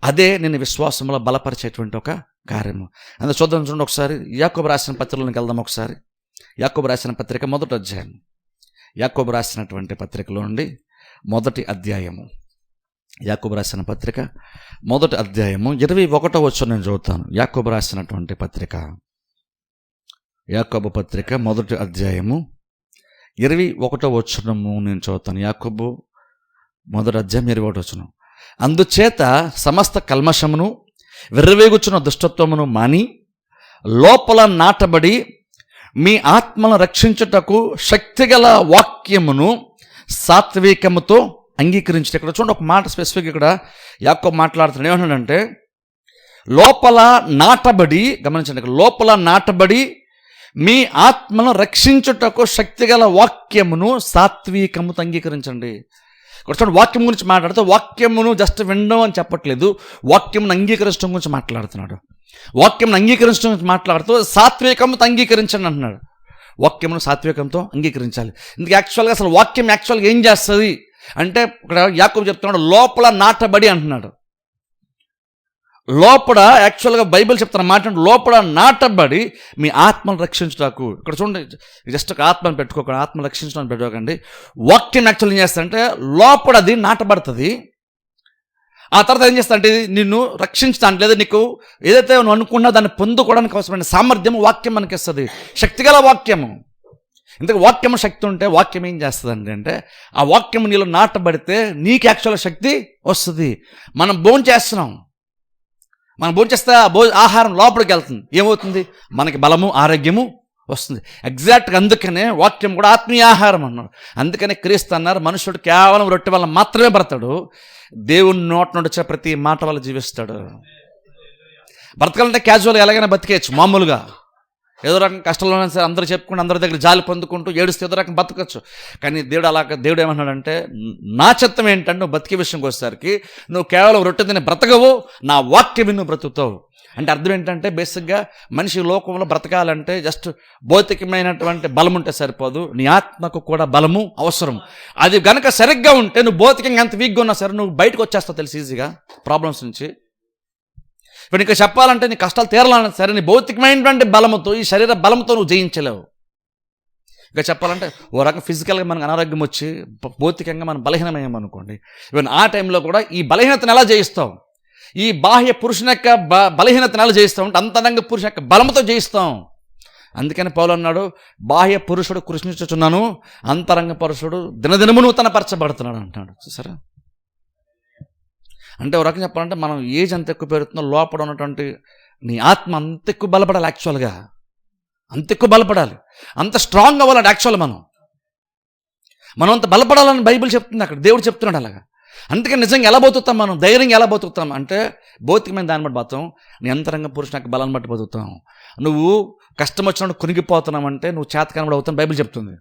అదే నేను విశ్వాసంలో బలపరిచేటువంటి ఒక కార్యము. అందుకే చూడండి ఒకసారి యాకోబు రాసిన పత్రికలోకి వెళ్దాం. ఒకసారి యాకోబు రాసిన పత్రిక 1వ అధ్యాయం, యాకోబు రాసినటువంటి పత్రికలో నుండి 1వ అధ్యాయము, యాకోబు రాసిన పత్రిక 1వ అధ్యాయము 21వ వచనం నేను చదువుతాను. యాకోబు రాసినటువంటి పత్రిక, యాకోబు పత్రిక 1వ అధ్యాయము 21వ వచనము నేను చదువుతాను. యాకోబు 1వ అధ్యాయం 21వ వచనం. అందుచేత సమస్త కల్మషమును విర్రవేగుచున్న దుష్టత్వమును మాని లోపల నాటబడి మీ ఆత్మను రక్షించుటకు శక్తిగల వాక్యమును సాత్వికముతో అంగీకరించడం. ఇక్కడ చూడండి ఒక మాట స్పెసిఫిక్ ఇక్కడ యాకోబు మాట్లాడుతున్నాడు. ఏమంటాడంటే లోపల నాటబడి, గమనించండి, లోపల నాటబడి మీ ఆత్మను రక్షించుటకు శక్తిగల వాక్యమును సాత్వికముతో అంగీకరించండి. ఇక్కడ చూడండి, వాక్యం గురించి మాట్లాడుతూ వాక్యమును జస్ట్ వినడం అని చెప్పట్లేదు, వాక్యమును అంగీకరించడం గురించి మాట్లాడుతున్నాడు. వాక్యంను అంగీకరించడం గురించి మాట్లాడుతూ సాత్వికంతో అంగీకరించండి అంటున్నాడు. వాక్యమును సాత్వికంతో అంగీకరించాలి. ఇందుకు యాక్చువల్గా అసలు వాక్యం యాక్చువల్గా ఏం చేస్తుంది అంటే ఇక్కడ యాకోబు చెప్తున్నాడు లోపల నాటబడి అంటున్నాడు. లోపల యాక్చువల్గా బైబిల్ చెప్తున్న మాట లోపల నాటబడి మీ ఆత్మను రక్షించడానికి. ఇక్కడ చూడండి, జస్ట్ ఒక ఆత్మను పెట్టుకోకండి, ఆత్మను రక్షించడానికి పెట్టుకోకండి. వాక్యం యాక్చువల్ ఏం చేస్తారంటే లోపల అది నాటబడుతుంది. ఆ తర్వాత ఏం చేస్తా అంటే నిన్ను రక్షించడానికి, లేదా నీకు ఏదైతే నువ్వు అనుకున్నా దాన్ని పొందుకోవడానికి అవసరమైన సామర్థ్యం వాక్యం మనకి ఇస్తుంది. శక్తిగల వాక్యము. ఇంతకు వాక్యం శక్తి ఉంటే వాక్యం ఏం చేస్తుంది అంటే ఆ వాక్యం నీలో నాటబడితే నీకు యాక్చువల్ శక్తి వస్తుంది. మనం భోంచేస్తున్నాం, మనం భోంచేస్తే ఆహారం లోపలికి వెళ్తుంది, ఏమవుతుంది? మనకి బలము ఆరోగ్యము వస్తుంది. ఎగ్జాక్ట్గా అందుకనే వాక్యం కూడా ఆత్మీయ ఆహారం అన్నాడు. అందుకనే క్రీస్తు అన్నారు, మనుషుడు కేవలం రొట్టె వల్ల మాత్రమే బ్రతాడు, దేవుని నోట నుండి వచ్చే ప్రతి మాట వల్ల జీవిస్తాడు. బ్రతకాలంటే క్యాజువల్గా ఎలాగైనా బతికేయచ్చు, మామూలుగా ఏదో రకం కష్టాల్లో సరే అందరూ చెప్పుకుంటూ అందరి దగ్గర జాలి పొందుకుంటూ ఏడుస్తే ఏదో రకం బతకచ్చు. కానీ దేవుడు ఏమన్నాడంటే, నా చిత్తం ఏంటంటే నువ్వు బతికే విషయంకి వచ్చేసరికి నువ్వు కేవలం రొట్టె తిని బ్రతకవు, నా వాక్యం నువ్వు బ్రతుకుతావు. అంటే అర్థం ఏంటంటే బేసిక్గా మనిషి లోకంలో బ్రతకాలంటే జస్ట్ భౌతికమైనటువంటి బలం ఉంటే సరిపోదు, నీ ఆత్మకు కూడా బలము అవసరం. అది గనక సరిగ్గా ఉంటే నువ్వు భౌతికంగా ఎంత వీక్గా ఉన్నా సరే నువ్వు బయటకు వచ్చేస్తావు తెలుసు ఈజీగా ప్రాబ్లమ్స్ నుంచి. ఇప్పుడు నీకు చెప్పాలంటే నీ కష్టాలు తీరాలన్నా సరే నీ భౌతికమైనటువంటి బలంతో, ఈ శరీర బలంతో నువ్వు జయించలేవు. ఇంకా చెప్పాలంటే ఓ రకం ఫిజికల్గా మనకు అనారోగ్యం వచ్చి భౌతికంగా మనం బలహీనమయ్యామనుకోండి, ఈవెన్ ఆ టైంలో కూడా ఈ బలహీనతను ఎలా జయిస్తాం? ఈ బాహ్య పురుషుని యొక్క బలహీనతను ఎలా జయిస్తాం అంటే అంతరంగ పురుషుని యొక్క బలంతో జయిస్తాం. అందుకని పౌలు అన్నాడు, బాహ్య పురుషుడు కృషించుచున్నాను, అంతరంగ పురుషుడు దినదినము నూతనపరచబడుతున్నాడు అంటున్నాడు. చూసారా? అంటే ఒక రకం చెప్పాలంటే మనం ఏజ్ అంత ఎక్కువ పెరుగుతుందో లోపల ఉన్నటువంటి నీ ఆత్మ అంత ఎక్కువ బలపడాలి. యాక్చువల్గా అంత ఎక్కువ బలపడాలి, అంత స్ట్రాంగ్ అవ్వాలంటే యాక్చువల్ మనం అంత బలపడాలని బైబిల్ చెప్తుంది, అక్కడ దేవుడు చెప్తున్నాడు అలాగా. అందుకని నిజంగా ఎలా బతుకుతాం, మనం ధైర్యంగా ఎలా బతుకుతాం అంటే భౌతికమైన దాన్ని బట్టి బతుకుతాం, నీ అంతరంగ పురుషుని యొక్క బలాన్ని బట్టి బతుకుతాం. నువ్వు కష్టం వచ్చినప్పుడు కురిగిపోతున్నావంటే నువ్వు చేతకాని అవుతావు బైబిల్ చెప్తుంది.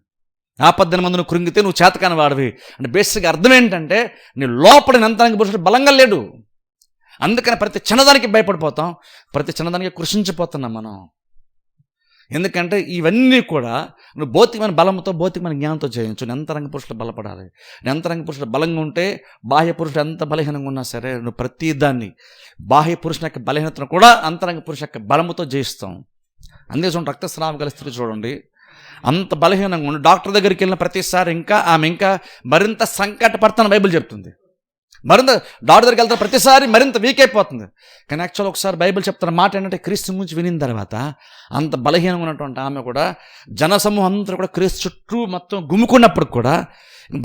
ఆపద్దన మందు నువ్వు కృంగితే నువ్వు చేతకాని వాడివి అంటే బేసిక్గా అర్థం ఏంటంటే నీ లోపల అంతరంగ పురుషుడు బలంగా లేడు. అందుకని ప్రతి చిన్నదానికి భయపడిపోతాం, ప్రతి చిన్నదానికి కృషించిపోతున్నాం మనం. ఎందుకంటే ఇవన్నీ కూడా నువ్వు భౌతికమైన బలంతో భౌతికమైన జ్ఞానంతో చేయొచ్చు. అంతరంగ పురుషుడు బలపడాలి. అంతరంగ పురుషుడు బలంగా ఉంటే బాహ్య పురుషుడు ఎంత బలహీనంగా ఉన్నా సరే నువ్వు ప్రతి దాన్ని బాహ్య పురుషుని యొక్క బలహీనతను కూడా అంతరంగ పురుషు యొక్క బలముతో జయిస్తాం. అందుకే చూడండి, రక్తస్రావం గల స్త్రీ చూడండి, అంత బలహీనంగా ఉండి డాక్టర్ దగ్గరికి వెళ్ళిన ప్రతిసారి ఆమె ఇంకా మరింత సంకట పడుతున్న బైబిల్ చెప్తుంది. మరింత డాక్టర్ దగ్గరికి వెళ్తే ప్రతిసారి మరింత వీక్ అయిపోతుంది. కానీ యాక్చువల్ ఒకసారి బైబిల్ చెప్తున్న మాట ఏంటంటే, క్రీస్తు గురించి వినిన తర్వాత అంత బలహీనంగా ఉన్నటువంటి ఆమె కూడా జనసమూహం అంతా కూడా క్రీస్తు చుట్టూ మొత్తం గుమ్ముకున్నప్పుడు కూడా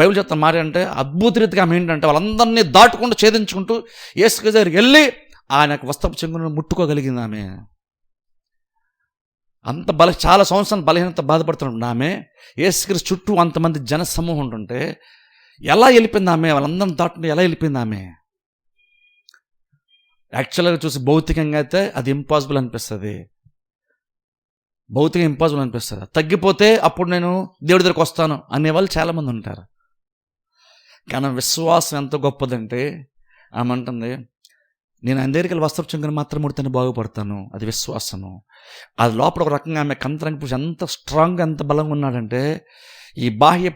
బైబిల్ చెప్తున్న మాట అంటే అద్భుత రీతిగా ఆమె ఏంటంటే వాళ్ళందరినీ దాటుకుంటూ ఛేదించుకుంటూ యేసు దగ్గరికి వెళ్ళి ఆయన వస్త్రపు చెంగును ముట్టుకోగలిగింది. ఆమె అంత చాలా సంవత్సరాలు బలహీనత బాధపడుతున్నాడు ఆమె. యేసుక్రీస్తు చుట్టూ అంతమంది జన సమూహం ఉంటుంటే ఎలా వెళ్ళిపోయింది ఆమె, వాళ్ళందరం దాటుకుంటూ ఎలా వెళ్ళిపోయింది ఆమె. యాక్చువల్గా చూసి భౌతికంగా అయితే అది ఇంపాసిబుల్ అనిపిస్తుంది, భౌతికంగా ఇంపాసిబుల్ అనిపిస్తుంది. తగ్గిపోతే అప్పుడు నేను దేవుడి దగ్గరికి వస్తాను అనేవాళ్ళు చాలామంది ఉంటారు. కానీ విశ్వాసం ఎంత గొప్పదంటే ఆమె అంటుంది, నేను ఆయన దగ్గరికి వెళ్ళి వస్త్రపు చెంగును మాత్రం ముడితేనే బాగుపడతాను. అది విశ్వాసము. అది లోపల ఒక రకంగా ఆమె అంతరంగ పురుషుడు ఎంత స్ట్రాంగ్గా ఎంత బలంగా ఉన్నాడంటే ఈ బాహ్య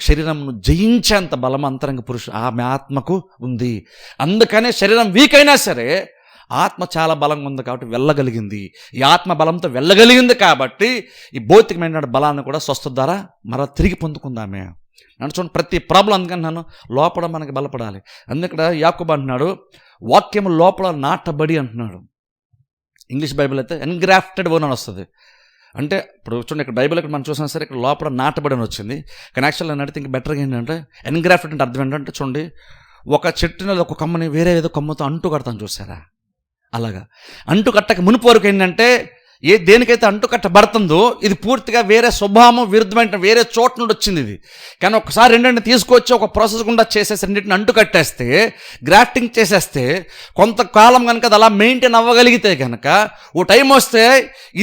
శరీరంను జయించేంత బలం అంతరంగ పురుషుడు ఆమె ఆత్మకు ఉంది. అందుకనే శరీరం వీక్ అయినా సరే ఆత్మ చాలా బలంగా ఉంది కాబట్టి వెళ్ళగలిగింది. ఈ ఆత్మ బలంతో వెళ్ళగలిగింది కాబట్టి ఈ భౌతికమైన బలాన్ని కూడా స్వస్థత ద్వారా మరలా తిరిగి పొందుకుందామే. నన్ను చూడండి, ప్రతి ప్రాబ్లం అందుకన్నాను లోపల మనకి బలపడాలి. అందుకడ యాకోబు అంటున్నాడు, వాక్యం లోపల నాటబడి అంటున్నాడు. ఇంగ్లీష్ బైబిల్ అయితే ఎన్గ్రాఫ్టెడ్ వన్ అని వస్తుంది. అంటే ఇప్పుడు చూడండి, ఇక్కడ బైబిల్ ఇక్కడ మనం చూసినా సరే ఇక్కడ లోపల నాటబడి అని వచ్చింది. కానీ యాక్చువల్గా నడితే ఇంకా బెటర్గా ఏంటంటే ఎన్గ్రాఫ్టెడ్ అంటే అర్థం ఏంటంటే చూడండి, ఒక చెట్టుని ఒక కొమ్మని వేరే ఏదో కొమ్మతో అంటు కడతాను చూసారా, అలాగా అంటు కట్టక మునుపు వరకు ఏంటంటే దేనికైతే అంటు కట్టబడుతుందో ఇది పూర్తిగా వేరే స్వభావం విరుద్ధమైన వేరే చోట నుండి వచ్చింది ఇది. కానీ ఒకసారి రెండింటిని తీసుకొచ్చి ఒక ప్రాసెస్ గుండా చేసేసి రెండింటిని అంటు కట్టేస్తే గ్రాఫ్టింగ్ చేసేస్తే కొంతకాలం కనుక అది అలా మెయింటైన్ అవ్వగలిగితే కనుక ఓ టైం వస్తే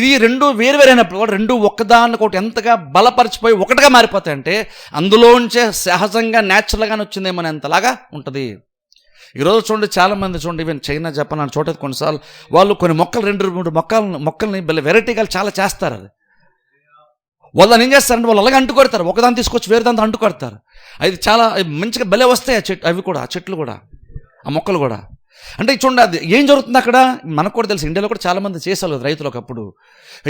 ఇది రెండు వేరువేరైనప్పుడు కూడా రెండు ఒకదానికొకటి ఎంతగా బలపరిచిపోయి ఒకటిగా మారిపోతాయంటే అందులోంచే సహజంగా న్యాచురల్గానే వచ్చిందేమో అంతలాగా ఉంటుంది. ఈరోజు చూడండి, చాలామంది చూడండి, ఈవెన్ చైనా జపాన్ అని చోట కొన్నిసార్లు వాళ్ళు కొన్ని మొక్కలు 2-3 మొక్కల్ని వెరైటీగా చాలా చేస్తారు. అది వాళ్ళు ఏం చేస్తారంటే వాళ్ళు అలాగే అంటు కొడతారు, ఒకదాన్ని తీసుకొచ్చి వేరే దాంతో అంటు కొడతారు. అది చాలా మంచిగా భలే వస్తాయి అవి కూడా, ఆ చెట్లు కూడా, ఆ మొక్కలు కూడా. అంటే చూడండి అది ఏం జరుగుతుంది అక్కడ మనకు కూడా తెలుసు. ఇండియాలో కూడా చాలామంది చేశారు కదా రైతులు. ఒకప్పుడు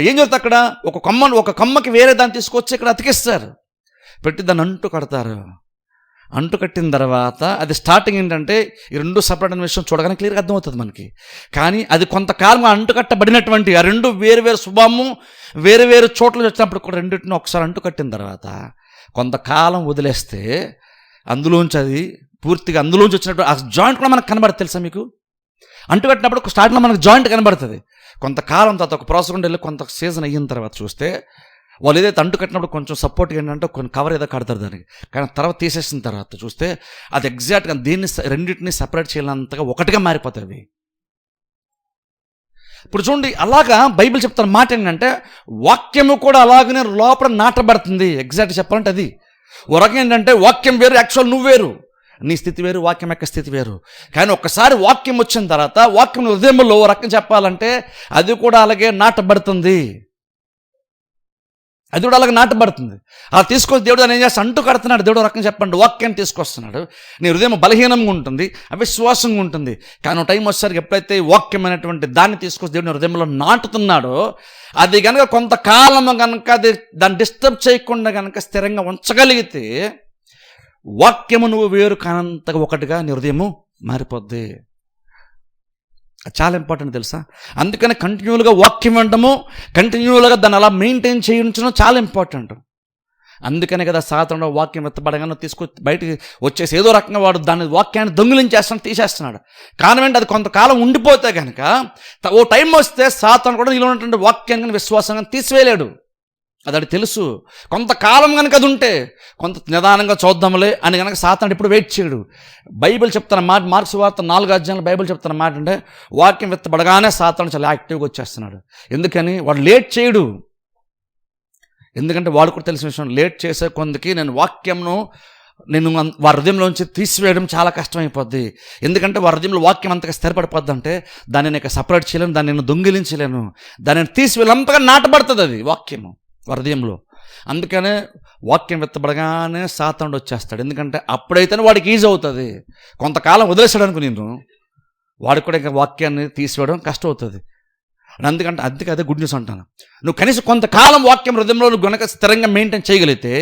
ఏం జరుగుతుంది అక్కడ, ఒక కొమ్మకి వేరే దాన్ని తీసుకొచ్చి ఇక్కడ అతికిస్తారు, పెట్టి దాన్ని అంటు కడతారు. అంటుకట్టిన తర్వాత అది స్టార్టింగ్ ఏంటంటే ఈ రెండు సపరేట్ అనే విషయం చూడగానే క్లియర్గా అర్థమవుతుంది మనకి. కానీ అది కొంతకాలం అంటుకట్టబడినటువంటి ఆ రెండు వేరు స్వభావము వేరు చోట్ల వచ్చినప్పుడు కూడా రెండింటిని ఒకసారి అంటుకట్టిన తర్వాత కొంతకాలం వదిలేస్తే అందులోంచి అది పూర్తిగా అందులోంచి వచ్చినప్పుడు ఆ జాయింట్ కూడా మనకు కనబడుతుంది. తెలుసా మీకు? అంటుకట్టినప్పుడు స్టార్టింగ్లో మనకు జాయింట్ కనబడుతుంది. కొంతకాలం తర్వాత ఒక ప్రాసెస్ ఉండి వెళ్ళి కొంత సీజన్ అయిన తర్వాత చూస్తే వాళ్ళు ఏదైతే అంటు కట్టినప్పుడు కొంచెం సపోర్ట్ ఏంటంటే కొన్ని కవర్ ఏదో కడతారు దానికి, కానీ తర్వాత తీసేసిన తర్వాత చూస్తే అది ఎగ్జాక్ట్గా దీన్ని రెండింటిని సపరేట్ చేయాలంతగా ఒకటిగా మారిపోతాయి. ఇప్పుడు చూడండి, అలాగా బైబిల్ చెప్తున్న మాట ఏంటంటే వాక్యము కూడా అలాగనే లోపల నాటబడుతుంది. ఎగ్జాక్ట్ చెప్పాలంటే అది ఓ రకం ఏంటంటే వాక్యం వేరు, యాక్చువల్ నువ్వు వేరు, నీ స్థితి వేరు, వాక్యం యొక్క స్థితి వేరు. కానీ ఒక్కసారి వాక్యం వచ్చిన తర్వాత వాక్యం హృదయంలో ఓ రకం చెప్పాలంటే అది కూడా అలాగే నాటబడుతుంది. అది కూడా అలాగే నాటబడుతుంది. అలా తీసుకొచ్చి దేవుడు దాన్ని ఏం చేస్తా అంటూ కడుతున్నాడు. దేవుడు రకంగా చెప్పండి, వాక్యాన్ని తీసుకొస్తున్నాడు. నీ హృదయం బలహీనంగా ఉంటుంది, అవిశ్వాసంగా ఉంటుంది. కానీ టైం వచ్చేసరికి ఎప్పుడైతే వాక్యం అనేటువంటి దాన్ని తీసుకొచ్చి దేవుడిని హృదయంలో నాటుతున్నాడో అది కనుక కొంతకాలం కనుక అది దాన్ని డిస్టర్బ్ చేయకుండా కనుక స్థిరంగా ఉంచగలిగితే వాక్యము నువ్వు వేరు కానంతగా ఒకటిగా నీ హృదయము మారిపోద్ది. చాలా ఇంపార్టెంట్ తెలుసా? అందుకని కంటిన్యూలుగా వాక్యం వినడము, కంటిన్యూలుగా దాన్ని అలా మెయింటైన్ చేయించడం చాలా ఇంపార్టెంట్. అందుకనే కదా సాతానుడు వాక్యం ఎత్తబడగానే తీసుకొచ్చి బయటికి వచ్చేసి ఏదో రకంగా వాడు దాని వాక్యాన్ని దొంగిలించేస్తాను, తీసేస్తున్నాడు. కారణం ఏంటి? అది కొంతకాలం ఉండిపోతే కనుక ఓ టైం వస్తే సాతాను కూడా నీలో ఉన్నటువంటి వాక్యాన్ని విశ్వాసంగా తీసివేయలేడు. అది తెలుసు. కొంతకాలం కనుక అది ఉంటే కొంత నిదానంగా చూద్దాంలే అని కనుక సాతానుడు ఇప్పుడు వెయిట్ చేయడు. బైబిల్ చెప్తున్న మాట, మార్కు సువార్త 4వ అధ్యాయంలో బైబిల్ చెప్తున్న మాట అంటే వాక్యం విత్తబడగానే సాతానుడు చాలా యాక్టివ్గా వచ్చేస్తున్నాడు. ఎందుకని? వాడు లేట్ చేయడు. ఎందుకంటే వాడు కూడా తెలిసిన విషయం, లేట్ చేసే కొందికి నేను వారి హృదయంలోంచి తీసివేయడం చాలా కష్టమైపోద్ది. ఎందుకంటే వారి హృదయంలో వాక్యం అంతగా స్థిరపడిపోద్ది అంటే దాన్ని నేను సపరేట్ చేయలేను, దాన్ని నేను దొంగిలించలేను, దాన్ని తీసివేయాలంతగా నాటబడుతుంది అది వాక్యము హృదయంలో. అందుకనే వాక్యం విత్తబడగానే సాతానుడు వచ్చేస్తాడు. ఎందుకంటే అప్పుడైతేనే వాడికి ఈజీ అవుతుంది. కొంతకాలం వదిలేసాడు అనుకో నేను, వాడికి కూడా ఇంకా వాక్యాన్ని తీసివేయడం కష్టం అవుతుంది. అందుకంటే అదే గుడ్ న్యూస్ అంటాను. నువ్వు కనీసం కొంతకాలం వాక్యం హృదయంలో నువ్వు గనక స్థిరంగా మెయింటైన్ చేయగలిగితే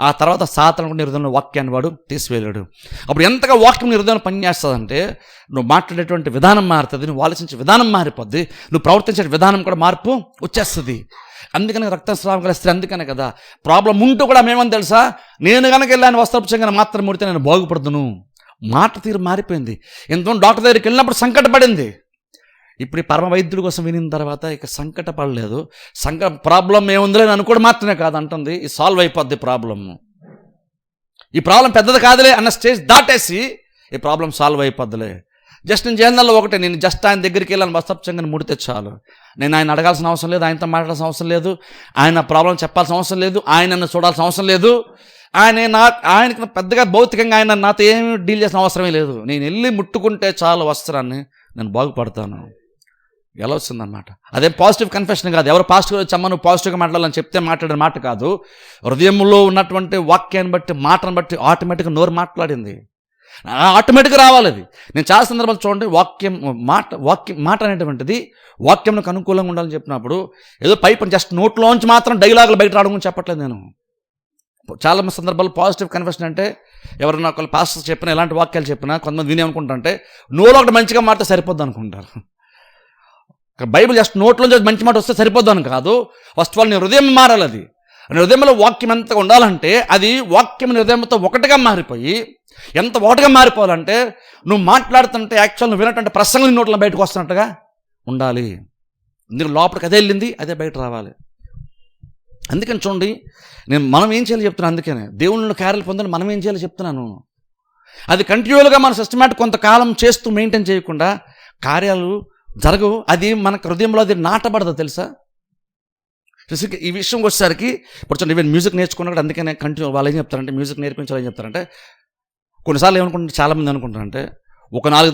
ఆ తర్వాత సాతానుడు నీ హృదయంలో వాక్యాన్ని వాడు తీసివేయలేడు. అప్పుడు ఎంతగా వాక్యం నీ హృదయంలో పనిచేస్తుందంటే నువ్వు మాట్లాడేటువంటి విధానం మారుతుంది, నువ్వు ఆలోచించే విధానం మారిపోద్ది, నువ్వు ప్రవర్తించే విధానం కూడా మార్పు వచ్చేస్తుంది. అందుకని రక్తస్రావం గల స్త్రీ అందుకనే కదా ప్రాబ్లం ఉంటూ కూడా మేమని తెలుసా, నేను కనుక వెళ్ళాను వస్త్రపుచ్చంగా మాత్రం ముడితే నేను బాగుపడుతును. మాట తీరు మారిపోయింది. ఎంతమంది డాక్టర్ దగ్గరికి వెళ్ళినప్పుడు సంకటపడింది. ఇప్పుడు ఈ పరమ వైద్యుడి కోసం వినిన తర్వాత ఇక సంకటపడలేదు. ప్రాబ్లం ఏముందిలే అని అనుకోవడం మాత్రమే కాదు అంటుంది, ఈ సాల్వ్ అయిపోద్ది ప్రాబ్లము. ఈ ప్రాబ్లం పెద్దది కాదులే అన్న స్టేజ్ దాటేసి ఈ ప్రాబ్లం సాల్వ్ అయిపోద్దిలే. జస్ట్ నేను చేయాలో ఒకటే, నేను జస్ట్ ఆయన దగ్గరికి వెళ్ళాను వస్త్రపుచ్చంగా ముడితే చాలు. నేను ఆయన అడగాల్సిన అవసరం లేదు, ఆయనతో మాట్లాడాల్సిన అవసరం లేదు, ఆయన ప్రాబ్లం చెప్పాల్సిన అవసరం లేదు, ఆయన నన్ను చూడాల్సిన అవసరం లేదు, ఆయనకి పెద్దగా భౌతికంగా ఆయన నాతో ఏమి డీల్ చేసిన అవసరమే లేదు. నేను వెళ్ళి ముట్టుకుంటే చాలు వస్త్రాన్ని, నేను బాగుపడతాను. ఎలా వచ్చిందన్నమాట. అదేం పాజిటివ్ కన్ఫెషన్ కాదు. ఎవరు పాజిటివ్గా వచ్చమ్మా నువ్వు పాజిటివ్గా మాట్లాడాలని చెప్తే మాట్లాడిన మాట కాదు. హృదయంలో ఉన్నటువంటి వాక్యాన్ని బట్టి, మాటను బట్టి ఆటోమేటిక్గా నోరు మాట్లాడింది, ఆటోమేటిక్గా రావాలి అది. నేను చాలా సందర్భాలు చూడండి, మాట అనేటువంటిది వాక్యంకు అనుకూలంగా ఉండాలని చెప్పినప్పుడు ఏదో పైపు జస్ట్ నోట్లోంచి మాత్రం డైలాగులు బయట రావడం చెప్పట్లేదు. నేను చాలా సందర్భాలు పాజిటివ్ కన్ఫెషన్ అంటే ఎవరైనా ఒకళ్ళు పాస్టర్ చెప్పినా ఎలాంటి వాక్యాలు చెప్పినా కొంతమంది విని అనుకుంటారంటే నోలో ఒకటి మంచిగా మారితే సరిపోద్ది అనుకుంటారు. బైబిల్ జస్ట్ నోట్లోంచి మంచి మాట వస్తే సరిపోద్దు అని కాదు. ఫస్ట్ వాళ్ళు నీ హృదయం మారాలి. అది నీ హృదయంలో వాక్యం ఎంతగా ఉండాలంటే అది వాక్యం నీ హృదయంతో ఒకటిగా మారిపోయి ఎంత ఒకటిగా మారిపోవాలంటే నువ్వు మాట్లాడుతుంటే యాక్చువల్ నువ్వు వినటువంటి ప్రసంగం నోట్లో బయటకు వస్తున్నట్టుగా ఉండాలి. ఎందుకు లోపలికి అదే వెళ్ళింది అదే బయట రావాలి. అందుకని చూడండి, మనం ఏం చేయాలో చెప్తున్నాను. అందుకనే దేవుళ్ళ కార్యాలు పొందని మనం ఏం చేయాలో చెప్తున్నాను. అది కంటిన్యూగా మన సిస్టమేటిక్ కొంతకాలం చేస్తూ మెయింటైన్ చేయకుండా కార్యాలు జరగవు. అది మన హృదయంలో అది నాటబడదు తెలుసా. ఈ విషయం వచ్చేసరికి ఇప్పుడు చూడండి, ఈవెన్ మ్యూజిక్ నేర్చుకున్నాడు. అందుకనే కంటిన్యూ వాళ్ళు ఏం చెప్తారంటే మ్యూజిక్ నేర్పించాలి ఏం చెప్తారంటే కొన్నిసార్లు ఏమనుకుంటారు చాలామంది అనుకుంటారంటే ఒక 4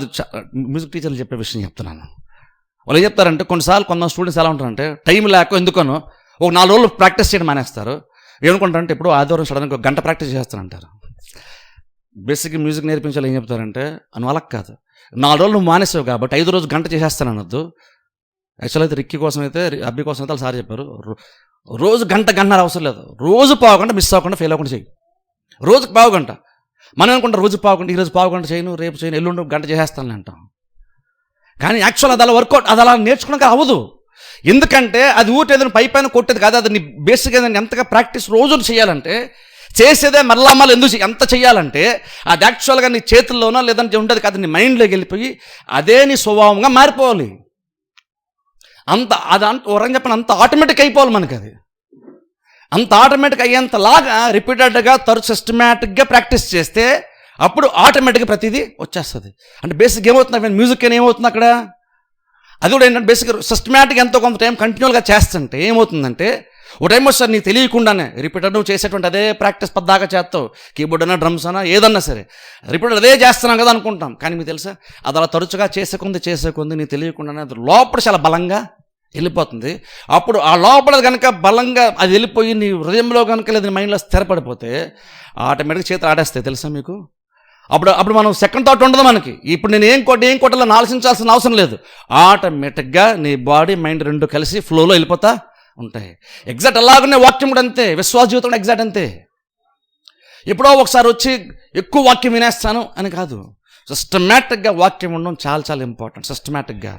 మ్యూజిక్ టీచర్లు చెప్పే విషయం చెప్తున్నాను. వాళ్ళు ఏం చెప్తారంటే కొన్నిసార్లు కొంతమంది స్టూడెంట్స్ ఎలా ఉంటారంటే టైం లేక ఎందుకనో ఒక 4 రోజులు ప్రాక్టీస్ చేయడం మానేస్తారు. ఏమనుకుంటారంటే ఇప్పుడు ఆదివారం సడన్గా 1 గంట ప్రాక్టీస్ చేస్తానంటారు. బేసిక్గా మ్యూజిక్ నేర్పించాలి ఏం చెప్తారంటే నువ్వు అలా కాదు, 4 రోజులు నువ్వు మానేసావు కాబట్టి 5వ రోజు గంట చేసేస్తాను అనొద్దు. యాక్చువల్ అయితే రిక్కీ కోసం అయితే అబ్బి కోసం అయితే వాళ్ళు సార్ చెప్పారు, రోజు గంటన్నర అవసరం లేదు, రోజు పావు గంట మిస్ అవ్వకుండా ఫెయిల్ అవ్వకుండా చెయ్యి. రోజుకి పావు గంట మనం అనుకుంటాం రోజు పావుగంట, ఈరోజు పావుగంట చేయను, రేపు చేయను, ఎల్లుండి గంట చేసేస్తాను అంటాం. కానీ యాక్చువల్ అది అలా వర్కౌట్, అది అలా నేర్చుకోవడానికి అవ్వదు. ఎందుకంటే అది ఏదైనా పైన కొట్టేది కాదు. అది నీ బేసిక్ ఏదైనా ఎంతగా ప్రాక్టీస్ రోజులు చేయాలంటే, చేసేదే మళ్ళా ఎందుకు ఎంత చేయాలంటే అది యాక్చువల్గా నీ చేతుల్లోనో లేదంటే ఉండదు కాదు, నీ మైండ్లోకి వెళ్ళిపోయి అదే నీ స్వభావంగా మారిపోవాలి. అది వరంగా చెప్పిన అంత ఆటోమేటిక్ అయిపోవాలి మనకి. అది అంత ఆటోమేటిక్ అయ్యేంతలాగా రిపీటెడ్గా సిస్టమేటిక్గా ప్రాక్టీస్ చేస్తే అప్పుడు ఆటోమేటిక్గా ప్రతిదీ వచ్చేస్తుంది. అంటే బేసిక్ ఏమవుతుంది, మ్యూజిక్ అని ఏమవుతుంది అక్కడ, అది కూడా ఏంటంటే బేసిక్ సిస్టమేటిక్ ఎంతో కొంత టైం కంటిన్యూగా చేస్తుంటే ఏమవుతుందంటే ఓ టైం వస్తుంది నీకు తెలియకుండానే రిపీటెడ్ నువ్వు చేసేటువంటి అదే ప్రాక్టీస్ పద్దాకా చేస్తావు. కీబోర్డ్ అన్నా, డ్రమ్స్ అన్నా, ఏదన్నా సరే రిపీటెడ్ అదే చేస్తున్నాం కదా అనుకుంటాం. కానీ మీకు తెలుసా, అది అలా తరచుగా చేసేకొంది నీకు తెలియకుండానే అది లోపల చాలా బలంగా వెళ్ళిపోతుంది. అప్పుడు ఆ లోపల కనుక బలంగా అది వెళ్ళిపోయి నీ హృదయంలో కనుక లేదా నీ మైండ్లో స్థిరపడిపోతే ఆటోమేటిక్గా చేతులు ఆడేస్తాయి. తెలుసా మీకు? అప్పుడు మనం సెకండ్ థాట్ ఉండదు మనకి. ఇప్పుడు నేను ఏం కొట్టాలని ఆలోచించాల్సిన అవసరం లేదు. ఆటోమేటిక్గా నీ బాడీ మైండ్ రెండు కలిసి ఫ్లోలో వెళ్ళిపోతా ఉంటాయి. ఎగ్జాక్ట్ అలాగనే వాక్యం కూడా అంతే, విశ్వాస జీవితం కూడా ఎగ్జాక్ట్ అంతే. ఎప్పుడో ఒకసారి వచ్చి ఎక్కువ వాక్యం వినేస్తాను అని కాదు, సిస్టమేటిక్గా వాక్యం ఉండడం చాలా చాలా ఇంపార్టెంట్. సిస్టమేటిక్గా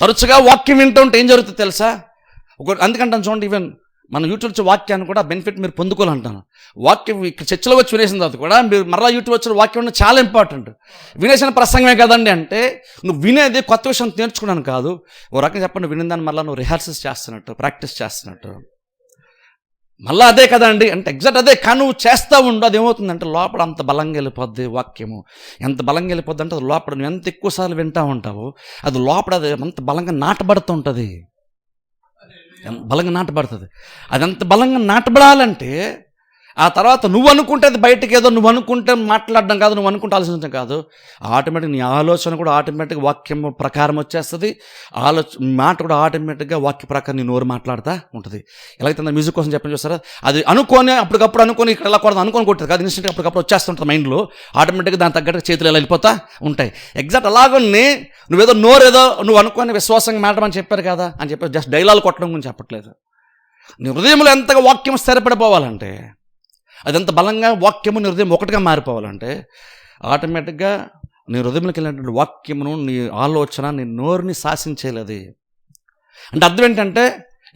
తరచుగా వాక్యం వింటూ ఉంటే ఏం జరుగుతుంది తెలుసా? అందుకంటాను చూడండి, ఈవెన్ మన యూట్యూబ్ వచ్చే వాక్యాన్ని కూడా బెనిఫిట్ మీరు పొందుకోవాలంటాను. వాక్యం ఇక్కడ చర్చలో వచ్చి వినేసిన తర్వాత కూడా మీరు మరలా యూట్యూబ్ వచ్చిన వాక్యం ఉండడం చాలా ఇంపార్టెంట్. వినేసిన ప్రసంగమే కదండి అంటే నువ్వు వినేది కొత్త విషయం నేర్చుకున్నాను కాదు, ఓ రకంగా చెప్పండి, వినేదాన్ని మళ్ళీ నువ్వు రిహార్సల్స్ చేస్తున్నట్టు, ప్రాక్టీస్ చేస్తున్నట్టు. మళ్ళీ అదే కదండి అంటే ఎగ్జాక్ట్ అదే, కానీ నువ్వు చేస్తూ ఉండు. అది ఏమవుతుందంటే లోపల అంత బలంగా వెళ్ళిపోద్ది వాక్యము. ఎంత బలంగా వెళ్ళిపోద్ది అంటే అది లోపల నువ్వు ఎంత ఎక్కువసార్లు వింటూ ఉంటావో అది లోపల అది అంత బలంగా నాటబడుతూ ఉంటుంది. బలంగా నాటబడుతుంది. అది అంత బలంగా నాటబడాలంటే ఆ తర్వాత నువ్వు అనుకుంటే అది బయటకు ఏదో నువ్వు అనుకుంటే మాట్లాడడం కాదు, నువ్వు అనుకుంటే ఆలోచించడం కాదు, ఆటోమేటిక్ నీ ఆలోచన కూడా ఆటోమేటిక్గా వాక్యం ప్రకారం వచ్చేస్తుంది. మాట కూడా ఆటోమేటిక్గా వాక్య ప్రకారం నీ నోరు మాట్లాడుతూ ఉంటుంది. ఎలాగైతే మ్యూజిక్ కోసం చెప్పని చూస్తారా, అది అప్పటికప్పుడు అనుకొని ఇక్కడ వెళ్ళకూడదు అనుకొని కొట్టేది కాదు, ఇన్స్టెంట్గా అప్పటికప్పుడు వచ్చేస్తుంటుంది మైండ్లో. ఆటోమేటిక్గా దాని తగ్గట్టు చేతులు ఎలా వెళ్ళిపోతా ఉంటాయి. ఎగ్జాక్ట్ అలాగనే నువ్వేదో నోరేదో నువ్వు అనుకొని విశ్వాసంగా మాట్లాడమని చెప్పారు కదా అని చెప్పి జస్ట్ డైలాగ్ కొట్టడం గురించి చెప్పట్లేదు. నీ హృదయంలో ఎంతగా వాక్యం స్థిరపడిపోవాలంటే, అదంత బలంగా వాక్యము నీ హృదయం ఒకటిగా మారిపోవాలంటే ఆటోమేటిక్గా నీ హృదయంలోకి వెళ్ళినటువంటి వాక్యమును నీ ఆలోచన నీ నోరుని శాసించేది. అంటే అర్థం ఏంటంటే